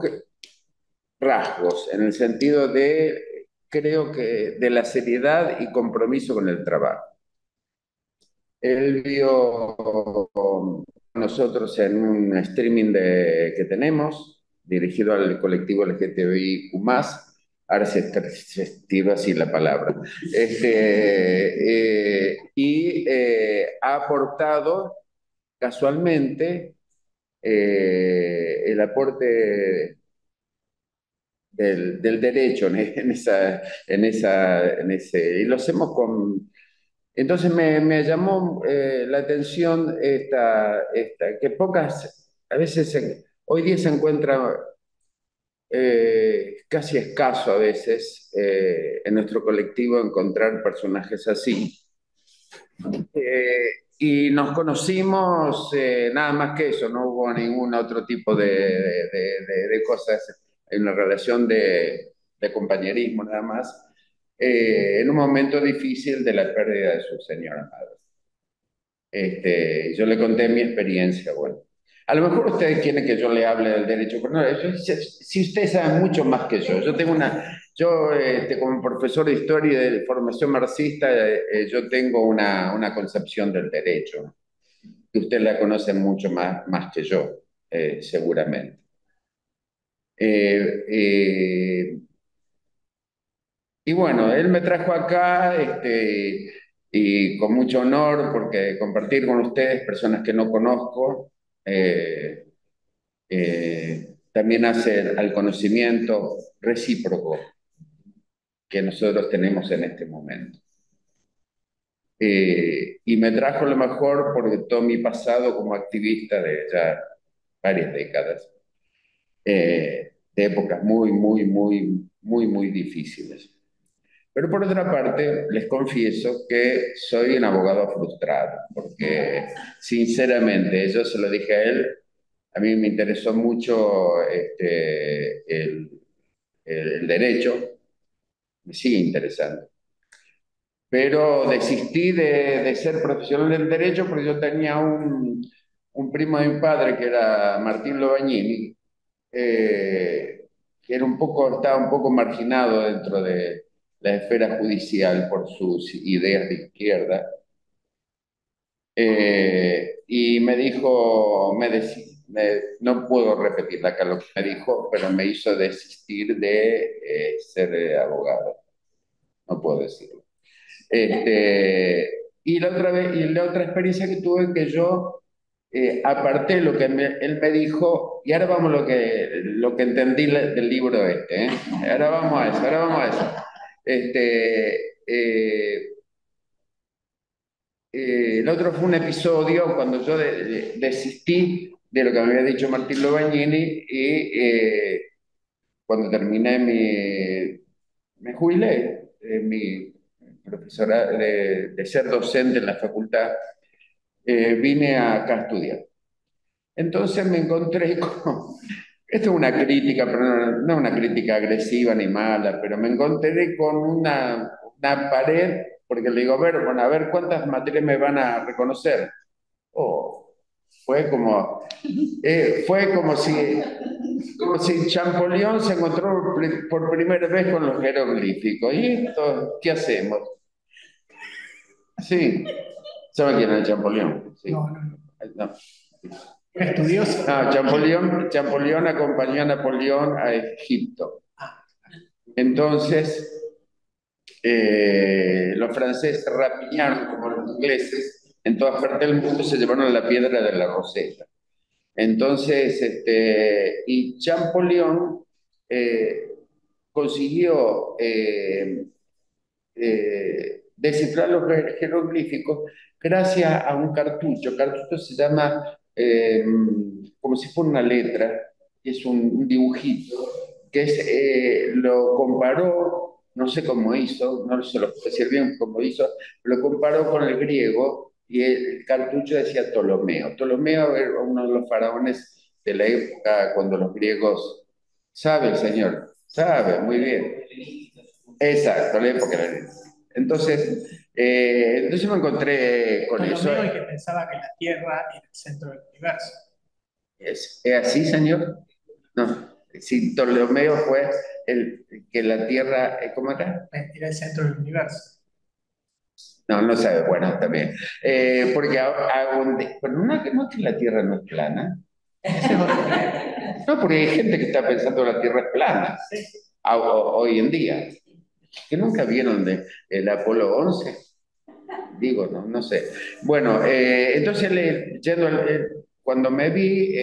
Speaker 6: rasgos en el sentido de, creo que, de la seriedad y compromiso con el trabajo. Él vio a nosotros en un streaming que tenemos, dirigido al colectivo LGTBIQ+, ahora se estiró así la palabra, ha aportado casualmente el aporte del derecho en ese, y lo hacemos con... Entonces me llamó la atención que pocas, a veces hoy día se encuentra casi escaso a veces en nuestro colectivo encontrar personajes así. Eh, y nos conocimos nada más que eso, no hubo ningún otro tipo de cosas, en una relación de compañerismo nada más, en un momento difícil de la pérdida de su señora madre. Yo le conté mi experiencia, bueno. A lo mejor ustedes quieren que yo le hable del derecho, pero no, si ustedes saben mucho más que yo tengo como profesor de historia y de formación marxista, yo tengo una concepción del derecho, que usted la conoce mucho más que yo, seguramente. Eh, eh, y bueno, él me trajo acá, y con mucho honor porque compartir con ustedes, personas que no conozco, también hace al conocimiento recíproco que nosotros tenemos en este momento. Y me trajo lo mejor porque todo mi pasado como activista de ya varias décadas, de épocas muy difíciles. Pero por otra parte, les confieso que soy un abogado frustrado, porque sinceramente, yo se lo dije a él, a mí me interesó mucho el derecho, me sigue interesando. Pero desistí de ser profesional del derecho porque yo tenía un primo de mi padre que era Martín Lobagnini, que era estaba un poco marginado dentro de la esfera judicial por sus ideas de izquierda. Y me dijo, no puedo repetir acá lo que me dijo, pero me hizo desistir de ser abogado. No puedo decirlo. Y la otra vez, y la otra experiencia que tuve que yo aparté lo que él me dijo, y ahora vamos a lo que entendí del libro este, ¿eh? Ahora vamos a eso, ahora vamos a eso. El otro fue un episodio cuando yo desistí de lo que me había dicho Martín Lobagnini y cuando terminé me jubilé de mi profesora, de ser docente en la facultad, vine acá a estudiar. Entonces me encontré con, esto es una crítica, pero no una crítica agresiva ni mala, pero me encontré con una pared, porque le digo, a ver, bueno, a ver cuántas materias me van a reconocer. Oh, fue como si Champollion se encontró por primera vez con los jeroglíficos. ¿Y esto qué hacemos? Sí. ¿Saben quién es Champollion? Sí. No.
Speaker 1: Estudioso.
Speaker 6: No, Champollion acompañó a Napoleón a Egipto. Entonces, los franceses rapiñaron como los ingleses, en todas partes del mundo se llevaron la piedra de la Roseta. Entonces, y Champollion consiguió descifrar los jeroglíficos gracias a un cartucho. El cartucho se llama como si fuera una letra, es un dibujito, que lo comparó, no sé cómo hizo, no se lo puedo decir bien cómo hizo, lo comparó con el griego y el cartucho decía Ptolomeo. Ptolomeo era uno de los faraones de la época cuando los griegos, sabe el señor, sabe, muy bien. Exacto, la época de la entonces me encontré con eso.
Speaker 1: Ptolomeo, el que pensaba que la Tierra era el centro del universo.
Speaker 6: ¿Es así, señor? No, si Ptolomeo fue el que la Tierra, ¿cómo era?
Speaker 1: Era el centro del universo.
Speaker 6: No, no sabe, bueno, también. Porque pero no es que la Tierra no es plana. No, porque hay gente que está pensando que la Tierra es plana hoy en día. Que nunca vieron el Apolo 11. Digo, no sé. Bueno, entonces cuando me vi,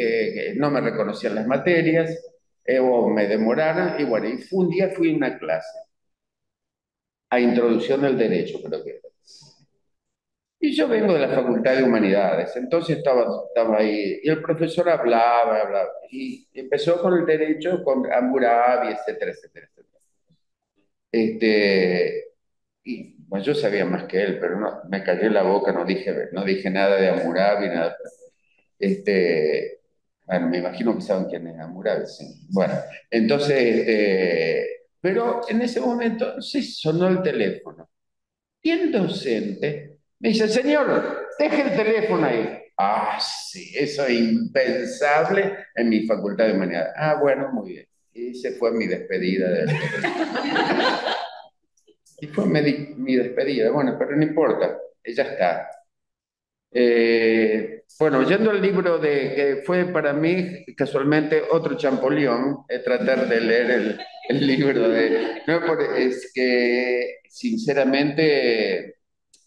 Speaker 6: no me reconocían las materias, o me demoraron, y bueno, y fue un día fui a una clase, a introducción del derecho, creo que era. Y yo vengo de la Facultad de Humanidades, entonces estaba ahí, y el profesor hablaba, y empezó con el derecho, con Hammurabi, etcétera, etcétera, etcétera. Y bueno, yo sabía más que él, pero no, me callé la boca, no dije nada de Hammurabi, nada. Bueno, me imagino que saben quién es Hammurabi, sí. Bueno, entonces, pero en ese momento, sí, sonó el teléfono. Y el docente me dice, señor, deje el teléfono ahí. Ah, sí, eso es impensable en mi facultad de humanidad. Ah, bueno, muy bien. Y se fue mi despedida del Y fue mi despedida. Bueno, pero no importa, ya está. Bueno, yendo al libro que fue para mí casualmente otro Champollion, tratar de leer el libro no, es que sinceramente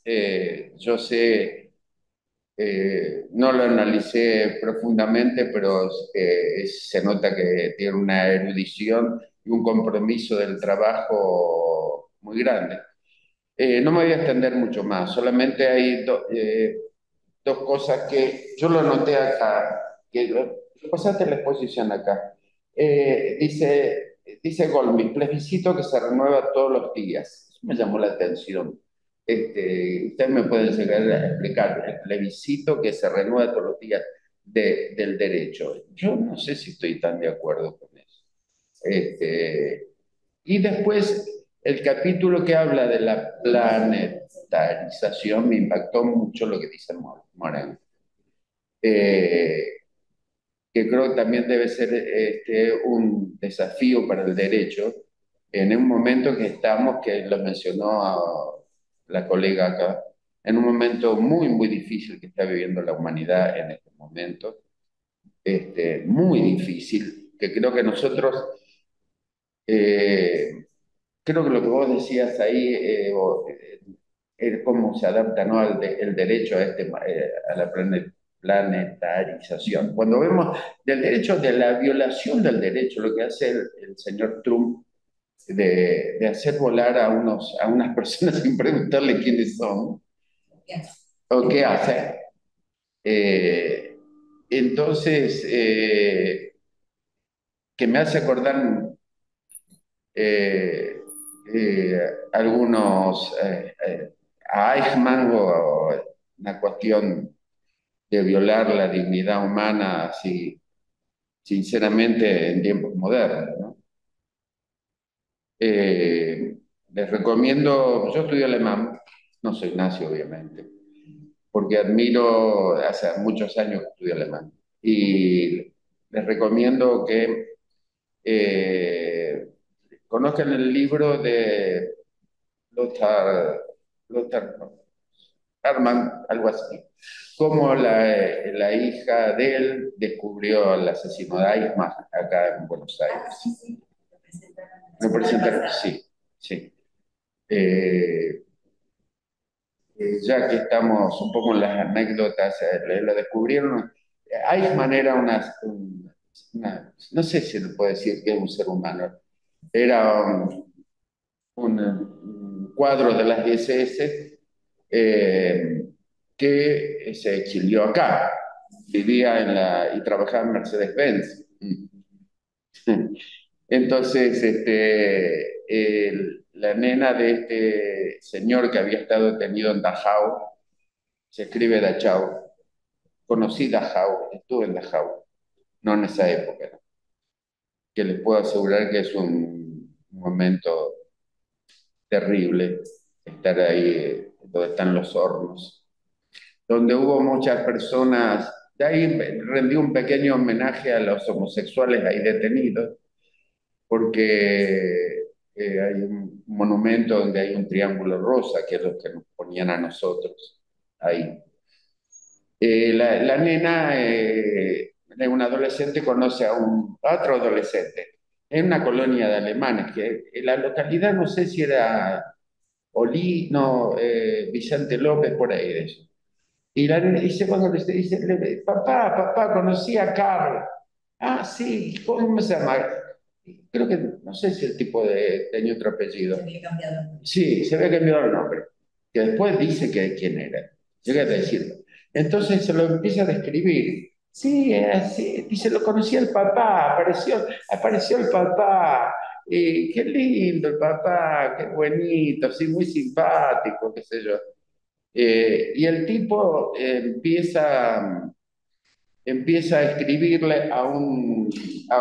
Speaker 6: Yo sé, no lo analicé profundamente, pero se nota que tiene una erudición y un compromiso del trabajo muy grande. No me voy a extender mucho más, solamente hay dos cosas que yo lo anoté acá, que pasaste la exposición acá. Dice Golmi, plebiscito que se renueva todos los días. Eso me llamó la atención. Ustedes me pueden llegar a explicar el plebiscito que se renueva todos los días del derecho. Yo no sé si estoy tan de acuerdo con eso. Y después el capítulo que habla de la planetarización me impactó mucho lo que dice Morán. Eh, que creo que también debe ser un desafío para el derecho en un momento que estamos, que lo mencionó la colega acá, en un momento muy, muy difícil que está viviendo la humanidad en este momento, muy difícil, que creo que nosotros, eh, creo que lo que vos decías ahí, es cómo se adapta, ¿no? El derecho a la planetarización. Cuando vemos del derecho, de la violación del derecho, lo que hace el señor Trump de hacer volar a unas personas sin preguntarle quiénes son o qué hace. Eh, entonces, que me hace acordar eh, a Eichmann o una cuestión de violar la dignidad humana así, sinceramente, en tiempos modernos, ¿no? Les recomiendo, yo estudio alemán, no soy nazi obviamente, porque admiro, hace muchos años que estudio alemán, y les recomiendo que eh, conozcan el libro de Lothar, Lothar Hartmann, algo así, cómo la hija de él descubrió al asesino de Eichmann acá en Buenos Aires. Representar, sí, sí. Eh, ya que estamos un poco en las anécdotas, lo descubrieron. Eichmann era no sé si le puedo decir que es un ser humano, era un cuadro de las SS que se exilió acá, vivía y trabajaba en Mercedes-Benz. Entonces, la nena de este señor que había estado detenido en Dachau, se escribe Dachau, conocí Dachau, estuve en Dachau, no en esa época, ¿no? Que les puedo asegurar que es un momento terrible estar ahí donde están los hornos, donde hubo muchas personas, de ahí rendí un pequeño homenaje a los homosexuales ahí detenidos, porque hay un monumento donde hay un triángulo rosa, que es lo que nos ponían a nosotros ahí. La nena, una adolescente, conoce a otro adolescente en una colonia de alemanes, que en la localidad no sé si era no, Vicente López, por ahí de eso. Y la nena dice, cuando le dice, papá, conocí a Carl. Ah, sí, ¿cómo se llama? Creo que, no sé si el tipo tenía otro apellido. Se había cambiado el nombre. Sí, se había cambiado el nombre. Que después dice quién era. Llega a decirlo. Entonces se lo empieza a describir. Sí, así. Dice, lo conocí al papá, apareció el papá. Y qué lindo el papá, qué bonito, sí, muy simpático, qué sé yo. Y el tipo empieza a escribirle a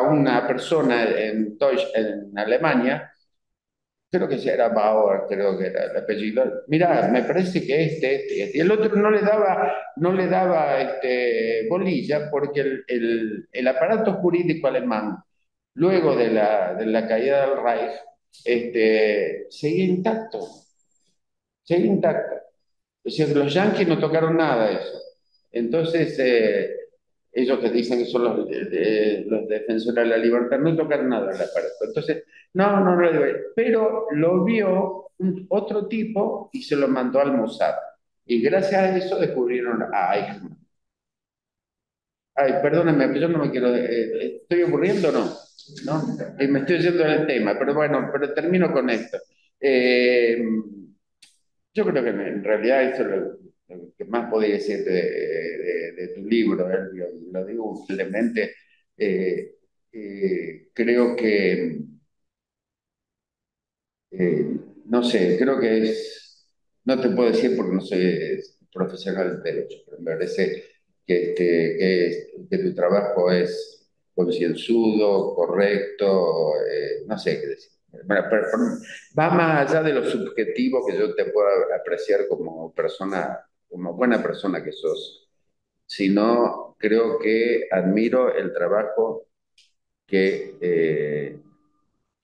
Speaker 6: una persona en Deutsch, en Alemania, creo que era Bauer, creo que era el apellido. Mira, me parece que este. Y el otro no le daba bolilla porque el aparato jurídico alemán, luego de la caída del Reich, seguía intacto, seguía intacto. Es decir, los yanquis no tocaron nada de eso. Entonces, ellos que dicen que son los defensores de la libertad, no tocaron nada del aparato. Entonces, no, pero lo vio otro tipo y se lo mandó al Mossad. Y gracias a eso descubrieron a Eichmann. Ay, perdóname, yo no me quiero... ¿estoy aburriendo o no? ¿No? Me estoy yendo del tema, pero bueno, pero termino con esto. Eh, yo creo que en realidad eso es lo que más podía decir de tu libro, Elvio, y lo digo humildemente. eh, Creo que, no sé, creo que es, no te puedo decir porque no soy profesional de derecho, pero me parece que tu trabajo es concienzudo, correcto, no sé qué decir. Bueno, va más allá de lo subjetivo que yo te pueda apreciar como persona, como buena persona que sos, sino creo que admiro el trabajo que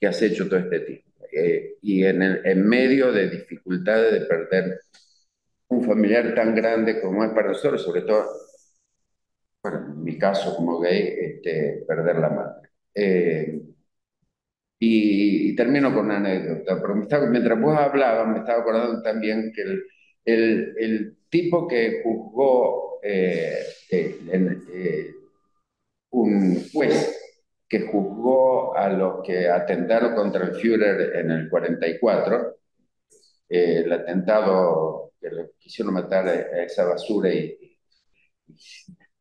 Speaker 6: has hecho todo este tiempo. Y en medio de dificultades de perder un familiar tan grande como es para nosotros, sobre todo, bueno, en mi caso como gay, perder la madre. Y termino con una anécdota, pero mientras vos hablabas, me estaba acordando también que el tipo que juzgó, un juez que juzgó a los que atentaron contra el Führer en el 44, el atentado que lo quisieron matar a esa basura y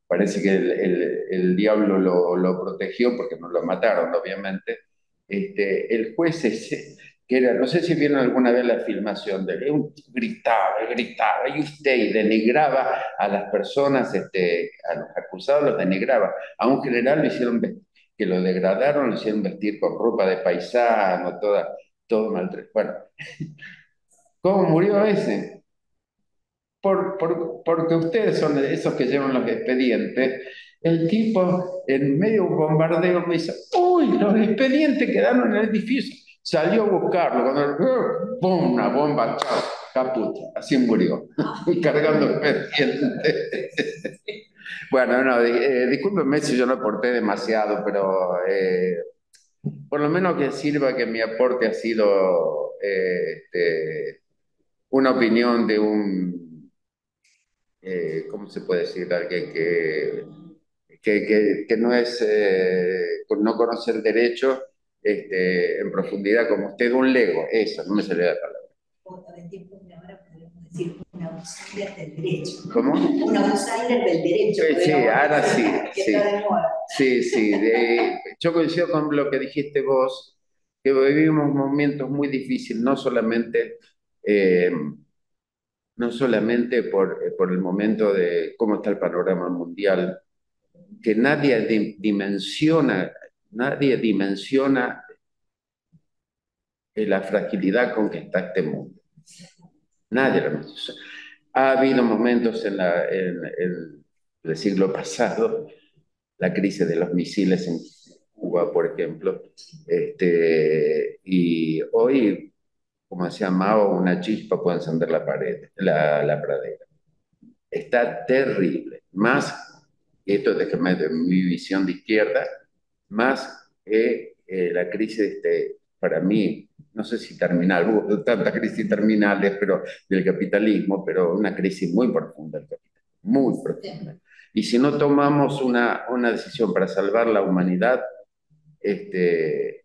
Speaker 6: parece que el diablo lo protegió porque no lo mataron, obviamente. El juez ese, que era, no sé si vieron alguna vez la filmación de él, gritaba, y denigraba a las personas, a los acusados los denigraba. A un general lo hicieron que lo degradaron, lo hicieron vestir con ropa de paisano, todo maltrecho. Bueno, ¿cómo murió ese? Porque ustedes son esos que llevan los expedientes. El tipo, en medio de un bombardeo, me dice: ¡Uy, los expedientes quedaron en el edificio! Salió a buscarlo. Cuando, ¡pum! Una bomba, chao, caput. Así murió, cargando expedientes. Bueno, no, discúlpenme si yo no aporté demasiado, pero por lo menos que sirva que mi aporte ha sido una opinión de un ¿cómo se puede decir? Alguien que no es, no conoce el derecho en profundidad como usted, un lego, eso, no me sale la palabra.
Speaker 7: En tiempos de ahora podemos decir un outsider del derecho.
Speaker 6: ¿Cómo?
Speaker 7: Un outsider del derecho.
Speaker 6: Sí, ahora sí,
Speaker 7: que
Speaker 6: sí.
Speaker 7: está de moda.
Speaker 6: Sí, sí. Yo coincido con lo que dijiste vos, que vivimos momentos muy difíciles, eh, no solamente por el momento de cómo está el panorama mundial, que nadie dimensiona la fragilidad con que está este mundo. Nadie lo menciona. Ha habido momentos en el siglo pasado, la crisis de los misiles en Cuba, por ejemplo, y hoy, como decía Mao, una chispa puede encender la pradera. Está terrible. Más, esto déjame de mi visión de izquierda, más que la crisis, para mí, no sé si terminal, hubo tantas crisis terminales pero, del capitalismo, pero una crisis muy profunda del capitalismo, muy profunda. Y si no tomamos una decisión para salvar la humanidad, eh,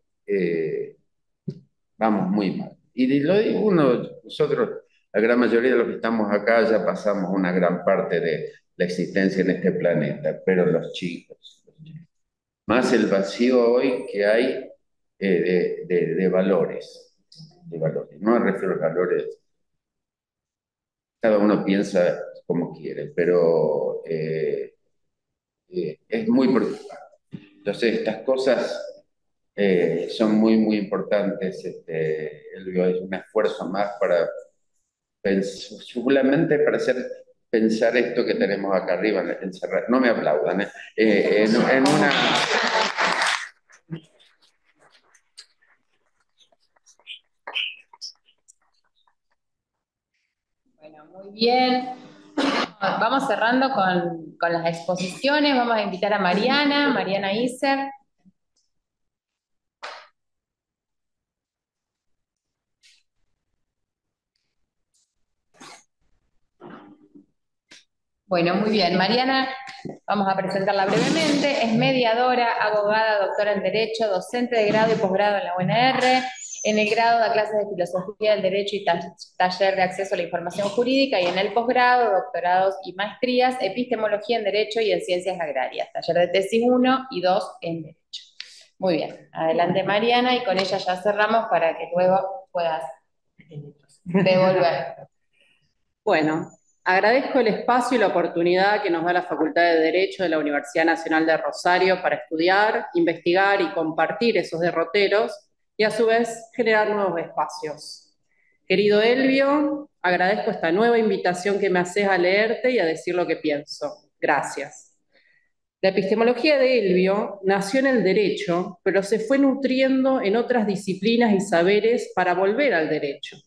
Speaker 6: vamos muy mal. Y lo digo nosotros, la gran mayoría de los que estamos acá ya pasamos una gran parte de la existencia en este planeta, pero los chicos, más el vacío hoy que hay de valores, de valores. No me refiero a valores, cada uno piensa como quiere, pero es muy preocupante. Entonces, estas cosas son muy, muy importantes. Es un esfuerzo más para seguramente para hacer pensar esto que tenemos acá arriba, encerrar. No me aplaudan, en una...
Speaker 2: Bueno, muy bien. Vamos cerrando con las exposiciones. Vamos a invitar a Mariana Iser. Bueno, muy bien. Mariana, vamos a presentarla brevemente. Es mediadora, abogada, doctora en Derecho, docente de grado y posgrado en la UNR. En el grado da clases de Filosofía del Derecho y taller de acceso a la información jurídica, y en el posgrado, doctorados y maestrías, Epistemología en Derecho y en Ciencias Agrarias, taller de tesis 1 y 2 en Derecho. Muy bien. Adelante, Mariana, y con ella ya cerramos para que luego puedas devolver.
Speaker 8: Bueno, agradezco el espacio y la oportunidad que nos da la Facultad de Derecho de la Universidad Nacional de Rosario para estudiar, investigar y compartir esos derroteros y a su vez generar nuevos espacios. Querido Elvio, agradezco esta nueva invitación que me haces a leerte y a decir lo que pienso. Gracias. La epistemología de Elvio nació en el derecho, pero se fue nutriendo en otras disciplinas y saberes para volver al derecho.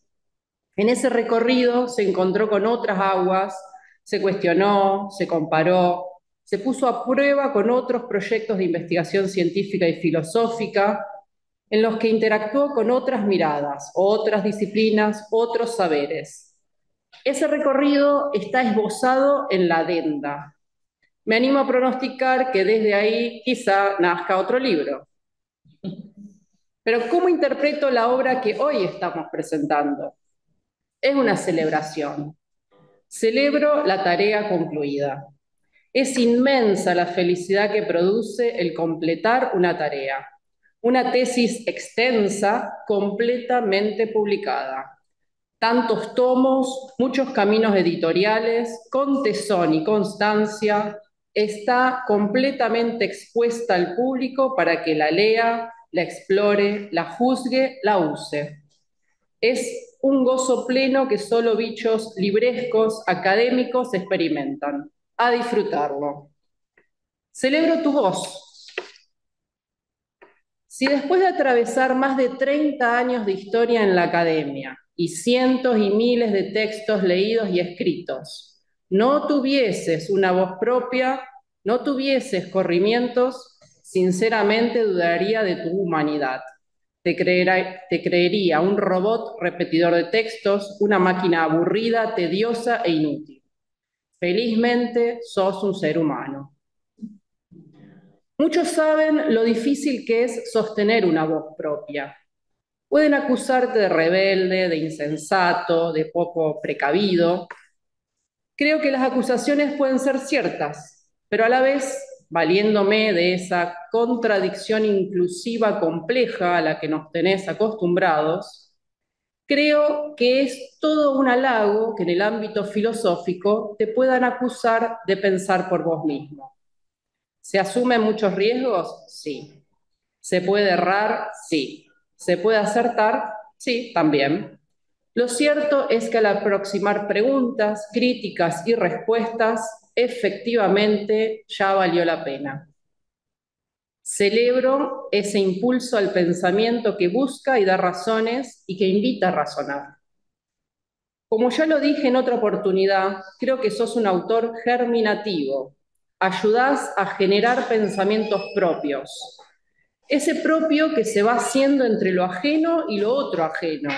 Speaker 8: En ese recorrido se encontró con otras aguas, se cuestionó, se comparó, se puso a prueba con otros proyectos de investigación científica y filosófica en los que interactuó con otras miradas, otras disciplinas, otros saberes. Ese recorrido está esbozado en la adenda. Me animo a pronosticar que desde ahí quizá nazca otro libro. Pero ¿cómo interpreto la obra que hoy estamos presentando? Es una celebración. Celebro la tarea concluida. Es inmensa la felicidad que produce el completar una tarea. Una tesis extensa, completamente publicada. Tantos tomos, muchos caminos editoriales, con tesón y constancia, está completamente expuesta al público para que la lea, la explore, la juzgue, la use. Es un gozo pleno que solo bichos librescos, académicos experimentan. A disfrutarlo. Celebro tu voz. Si después de atravesar más de 30 años de historia en la academia y cientos y miles de textos leídos y escritos, no tuvieses una voz propia, no tuvieses corrimientos, sinceramente dudaría de tu humanidad. Te creería un robot repetidor de textos, una máquina aburrida, tediosa e inútil. Felizmente, sos un ser humano. Muchos saben lo difícil que es sostener una voz propia. Pueden acusarte de rebelde, de insensato, de poco precavido. Creo que las acusaciones pueden ser ciertas, pero a la vez, valiéndome de esa contradicción inclusiva compleja a la que nos tenés acostumbrados, creo que es todo un halago que en el ámbito filosófico te puedan acusar de pensar por vos mismo. ¿Se asumen muchos riesgos? Sí. ¿Se puede errar? Sí. ¿Se puede acertar? Sí, también. Lo cierto es que al aproximar preguntas, críticas y respuestas, efectivamente ya valió la pena. Celebro ese impulso al pensamiento que busca y da razones y que invita a razonar. Como ya lo dije en otra oportunidad, creo que sos un autor germinativo. Ayudás a generar pensamientos propios. Ese propio que se va haciendo entre lo ajeno y lo otro ajeno.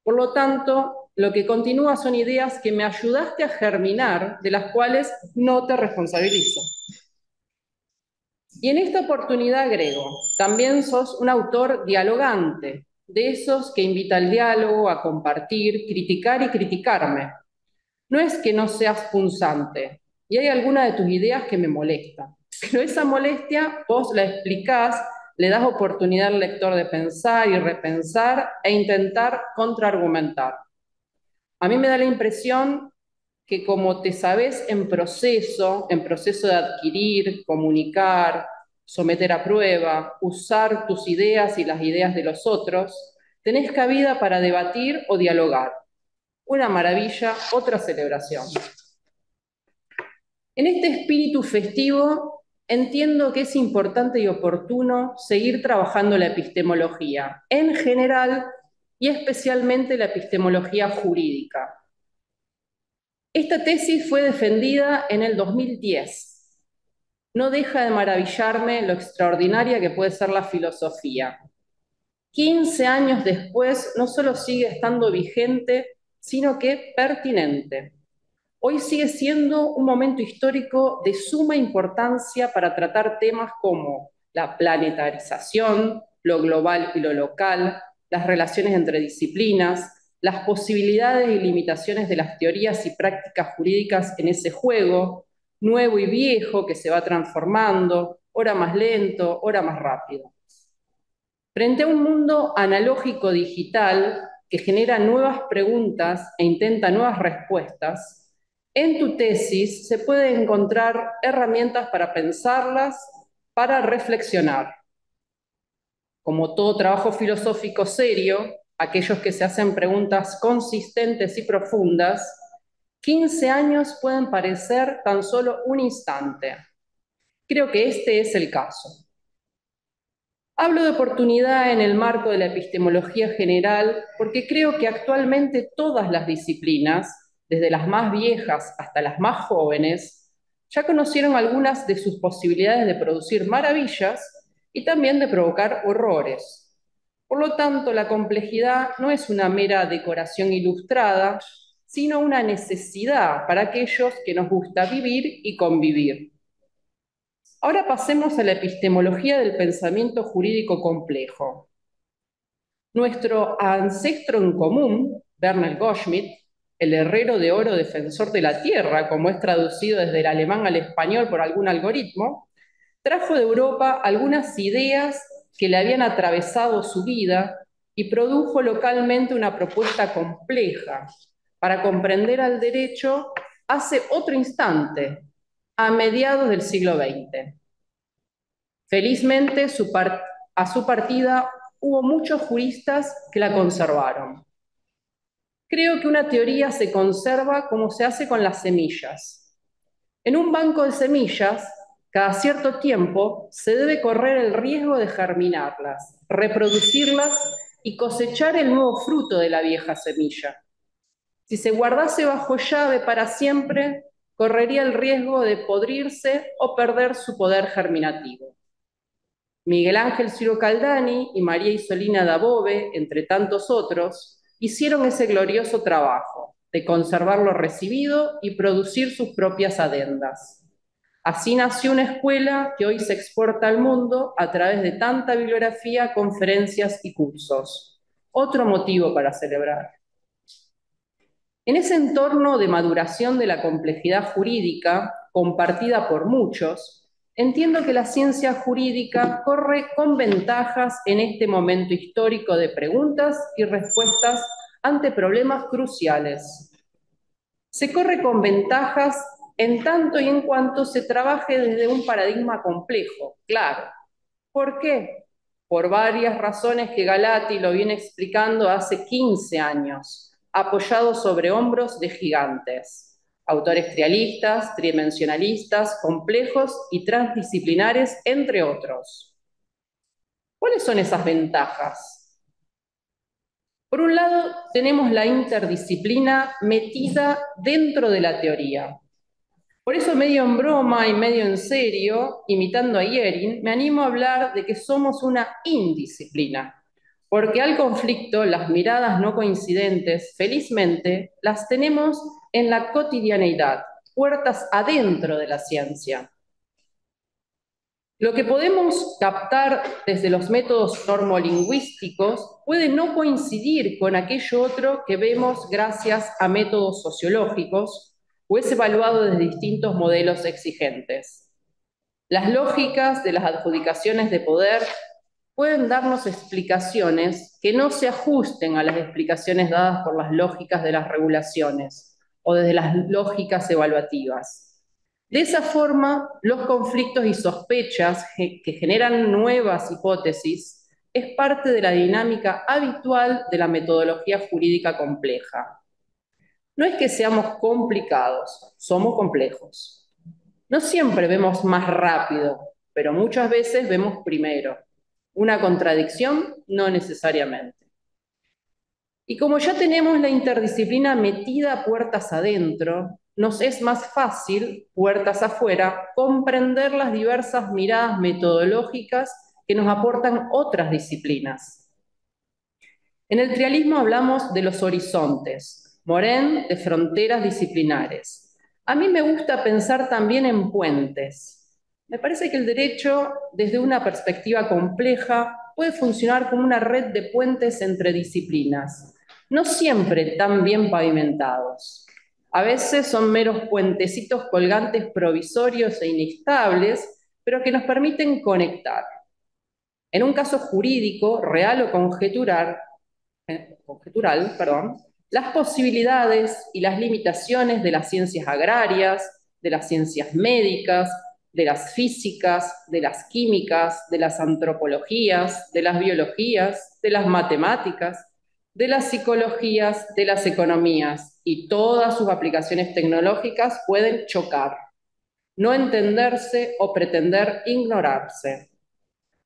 Speaker 8: Por lo tanto, lo que continúa son ideas que me ayudaste a germinar, de las cuales no te responsabilizo. Y en esta oportunidad agrego, también sos un autor dialogante, de esos que invita al diálogo, a compartir, criticar y criticarme. No es que no seas punzante, y hay alguna de tus ideas que me molesta, pero esa molestia vos la explicás, le das oportunidad al lector de pensar y repensar e intentar contraargumentar. A mí me da la impresión que como te sabés en proceso de adquirir, comunicar, someter a prueba, usar tus ideas y las ideas de los otros, tenés cabida para debatir o dialogar. Una maravilla, otra celebración. En este espíritu festivo, entiendo que es importante y oportuno seguir trabajando la epistemología, en general y especialmente la epistemología jurídica. Esta tesis fue defendida en el 2010. No deja de maravillarme lo extraordinaria que puede ser la filosofía. 15 años después, no solo sigue estando vigente, sino que pertinente. hoy sigue siendo un momento histórico de suma importancia para tratar temas como la planetarización, lo global y lo local, las relaciones entre disciplinas, las posibilidades y limitaciones de las teorías y prácticas jurídicas en ese juego, nuevo y viejo que se va transformando, ora más lento, ora más rápido. Frente a un mundo analógico digital que genera nuevas preguntas e intenta nuevas respuestas, en tu tesis se pueden encontrar herramientas para pensarlas, para reflexionar. Como todo trabajo filosófico serio, aquellos que se hacen preguntas consistentes y profundas, 15 años pueden parecer tan solo un instante. Creo que este es el caso. Hablo de oportunidad en el marco de la epistemología general porque creo que actualmente todas las disciplinas, desde las más viejas hasta las más jóvenes, ya conocieron algunas de sus posibilidades de producir maravillas y también de provocar horrores. Por lo tanto, la complejidad no es una mera decoración ilustrada, sino una necesidad para aquellos que nos gusta vivir y convivir. Ahora pasemos a la epistemología del pensamiento jurídico complejo. Nuestro ancestro en común, Bernard Goldschmidt, el herrero de oro defensor de la tierra, como es traducido desde el alemán al español por algún algoritmo, trajo de Europa algunas ideas que le habían atravesado su vida y produjo localmente una propuesta compleja para comprender al derecho hace otro instante, a mediados del siglo XX. Felizmente, a su partida hubo muchos juristas que la conservaron. Creo que una teoría se conserva como se hace con las semillas. En un banco de semillas, cada cierto tiempo se debe correr el riesgo de germinarlas, reproducirlas y cosechar el nuevo fruto de la vieja semilla. Si se guardase bajo llave para siempre, correría el riesgo de podrirse o perder su poder germinativo. Miguel Ángel Ciro Caldani y María Isolina Dabove, entre tantos otros, hicieron ese glorioso trabajo de conservar lo recibido y producir sus propias adendas. Así nació una escuela que hoy se exporta al mundo a través de tanta bibliografía, conferencias y cursos. Otro motivo para celebrar. En ese entorno de maduración de la complejidad jurídica, compartida por muchos, entiendo que la ciencia jurídica corre con ventajas en este momento histórico de preguntas y respuestas ante problemas cruciales. Se corre con ventajas en tanto y en cuanto se trabaje desde un paradigma complejo, claro. ¿Por qué? Por varias razones que Galati lo viene explicando hace 15 años, apoyado sobre hombros de gigantes, autores trialistas, tridimensionalistas, complejos y transdisciplinares, entre otros. ¿Cuáles son esas ventajas? Por un lado, tenemos la interdisciplina metida dentro de la teoría. Por eso, medio en broma y medio en serio, imitando a Yerin, me animo a hablar de que somos una indisciplina, porque al conflicto, las miradas no coincidentes, felizmente, las tenemos en la cotidianeidad, puertas adentro de la ciencia. Lo que podemos captar desde los métodos normolingüísticos puede no coincidir con aquello otro que vemos gracias a métodos sociológicos, o es evaluado desde distintos modelos exigentes. Las lógicas de las adjudicaciones de poder pueden darnos explicaciones que no se ajusten a las explicaciones dadas por las lógicas de las regulaciones o desde las lógicas evaluativas. De esa forma, los conflictos y sospechas que generan nuevas hipótesis es parte de la dinámica habitual de la metodología jurídica compleja. No es que seamos complicados, somos complejos. No siempre vemos más rápido, pero muchas veces vemos primero. Una contradicción, no necesariamente. Y como ya tenemos la interdisciplina metida puertas adentro, nos es más fácil, puertas afuera, comprender las diversas miradas metodológicas que nos aportan otras disciplinas. En el trialismo hablamos de los horizontes, Morin de fronteras disciplinares, A mí me gusta pensar también en puentes. Me parece que el derecho, desde una perspectiva compleja, puede funcionar como una red de puentes entre disciplinas, no siempre tan bien pavimentados. A veces son meros puentecitos colgantes provisorios e inestables, pero que nos permiten conectar. En un caso jurídico, real o conjetural, las posibilidades y las limitaciones de las ciencias agrarias, de las ciencias médicas, de las físicas, de las químicas, de las antropologías, de las biologías, de las matemáticas, de las psicologías, de las economías y todas sus aplicaciones tecnológicas pueden chocar, no entenderse o pretender ignorarse.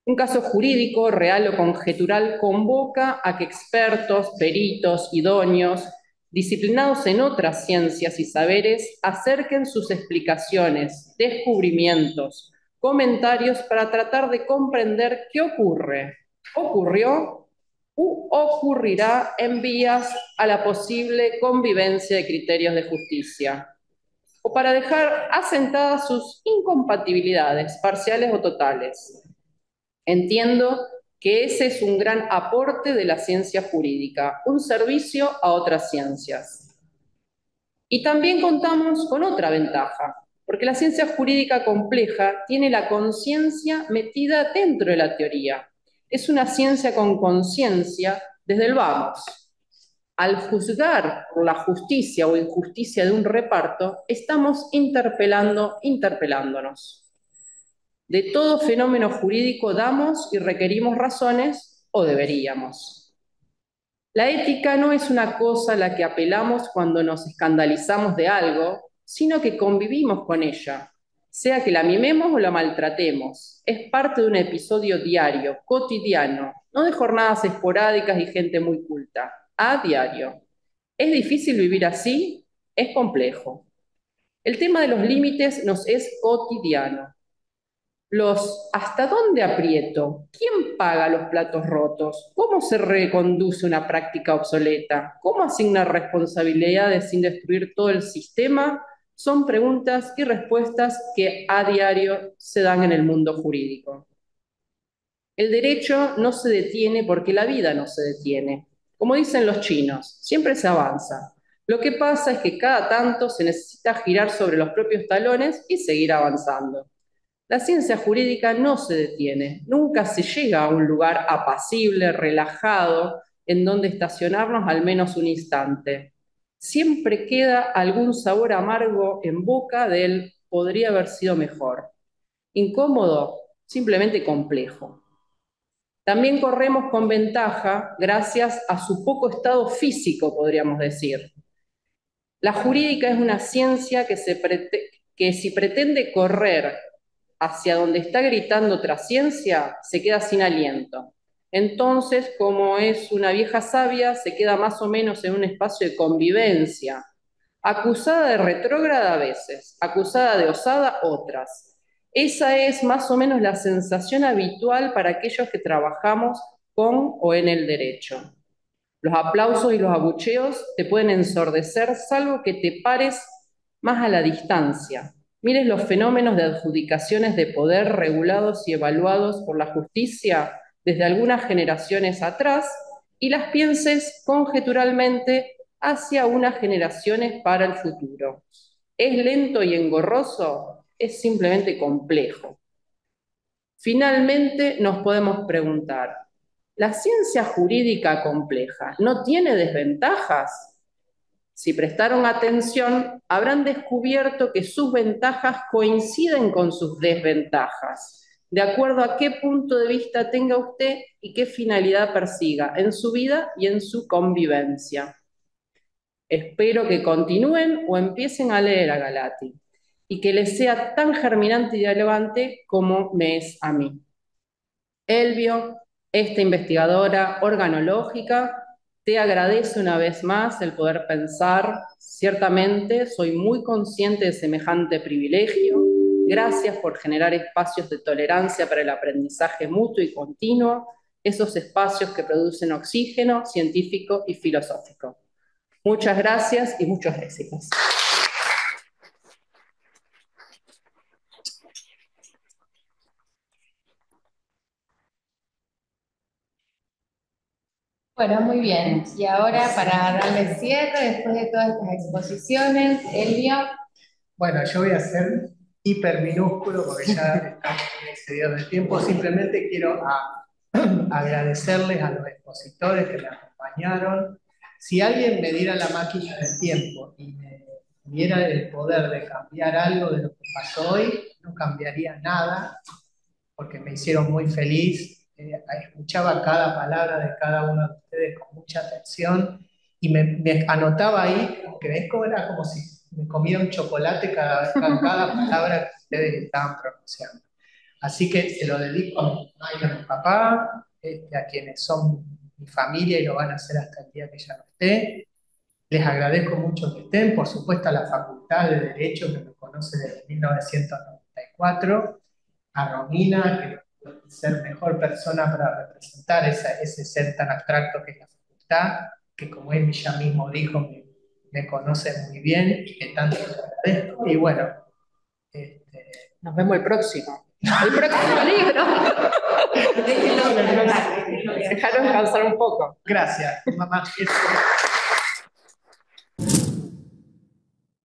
Speaker 8: Un caso jurídico, real o conjetural, convoca a que expertos, peritos, idóneos, disciplinados en otras ciencias y saberes, acerquen sus explicaciones, descubrimientos, comentarios para tratar de comprender qué ocurre, ocurrió u ocurrirá en vías a la posible convivencia de criterios de justicia, o para dejar asentadas sus incompatibilidades, parciales o totales. Entiendo que ese es un gran aporte de la ciencia jurídica, un servicio a otras ciencias. Y también contamos con otra ventaja, porque la ciencia jurídica compleja tiene la conciencia metida dentro de la teoría. Es una ciencia con conciencia desde el vamos. Al juzgar por la justicia o injusticia de un reparto, estamos interpelándonos. De todo fenómeno jurídico damos y requerimos razones, o deberíamos. La ética no es una cosa a la que apelamos cuando nos escandalizamos de algo, sino que convivimos con ella, sea que la mimemos o la maltratemos. Es parte de un episodio diario, cotidiano, no de jornadas esporádicas y gente muy culta, a diario. ¿Es difícil vivir así? Es complejo. El tema de los límites nos es cotidiano. ¿Hasta dónde aprieto? ¿Quién paga los platos rotos? ¿Cómo se reconduce una práctica obsoleta? ¿Cómo asignar responsabilidades sin destruir todo el sistema? Son preguntas y respuestas que a diario se dan en el mundo jurídico. El derecho no se detiene porque la vida no se detiene. Como dicen los chinos, siempre se avanza. Lo que pasa es que cada tanto se necesita girar sobre los propios talones y seguir avanzando. La ciencia jurídica no se detiene, nunca se llega a un lugar apacible, relajado, en donde estacionarnos al menos un instante. Siempre queda algún sabor amargo en boca del podría haber sido mejor. Incómodo, simplemente complejo. También corremos con ventaja gracias a su poco estado físico, podríamos decir. La jurídica es una ciencia que si pretende correr hacia donde está gritando otra ciencia, se queda sin aliento. Entonces, como es una vieja sabia, se queda más o menos en un espacio de convivencia, acusada de retrógrada a veces, acusada de osada otras. Esa es más o menos la sensación habitual para aquellos que trabajamos con o en el derecho. Los aplausos y los abucheos te pueden ensordecer, salvo que te pares más a la distancia. Mires los fenómenos de adjudicaciones de poder regulados y evaluados por la justicia desde algunas generaciones atrás y las pienses conjeturalmente hacia unas generaciones para el futuro. ¿Es lento y engorroso? Es simplemente complejo. Finalmente nos podemos preguntar, ¿la ciencia jurídica compleja no tiene desventajas? Si prestaron atención, habrán descubierto que sus ventajas coinciden con sus desventajas, de acuerdo a qué punto de vista tenga usted y qué finalidad persiga en su vida y en su convivencia. Espero que continúen o empiecen a leer a Galati y que les sea tan germinante y dialogante como me es a mí. Elvio, esta investigadora organológica, te agradece una vez más el poder pensar. Ciertamente soy muy consciente de semejante privilegio. Gracias por generar espacios de tolerancia para el aprendizaje mutuo y continuo, esos espacios que producen oxígeno científico y filosófico. Muchas gracias y muchos éxitos.
Speaker 2: Bueno, muy bien. Y ahora para darle cierre, después de todas estas exposiciones, Elvio.
Speaker 1: Bueno, yo voy a ser hiper minúsculo porque ya estamos excedidos de tiempo. Simplemente quiero agradecerles a los expositores que me acompañaron. Si alguien me diera la máquina del tiempo y me diera el poder de cambiar algo de lo que pasó hoy, no cambiaría nada, porque me hicieron muy feliz. Escuchaba cada palabra de cada uno de ustedes con mucha atención y me anotaba ahí, que ves cómo era como si me comía un chocolate cada palabra que ustedes estaban pronunciando. Así que se lo dedico a mi mamá y a mi papá, a quienes son mi familia y lo van a hacer hasta el día que ya no esté. Les agradezco mucho que estén, por supuesto a la Facultad de Derecho que me conoce desde 1994, a Romina, que puede ser mejor persona para representar ese ser tan abstracto que es la facultad, que como él ya mismo dijo, me conoce muy bien y que tanto les agradezco. Y bueno,
Speaker 8: nos vemos el próximo. El próximo libro. Déjalo descansar un poco.
Speaker 1: Gracias, mamá.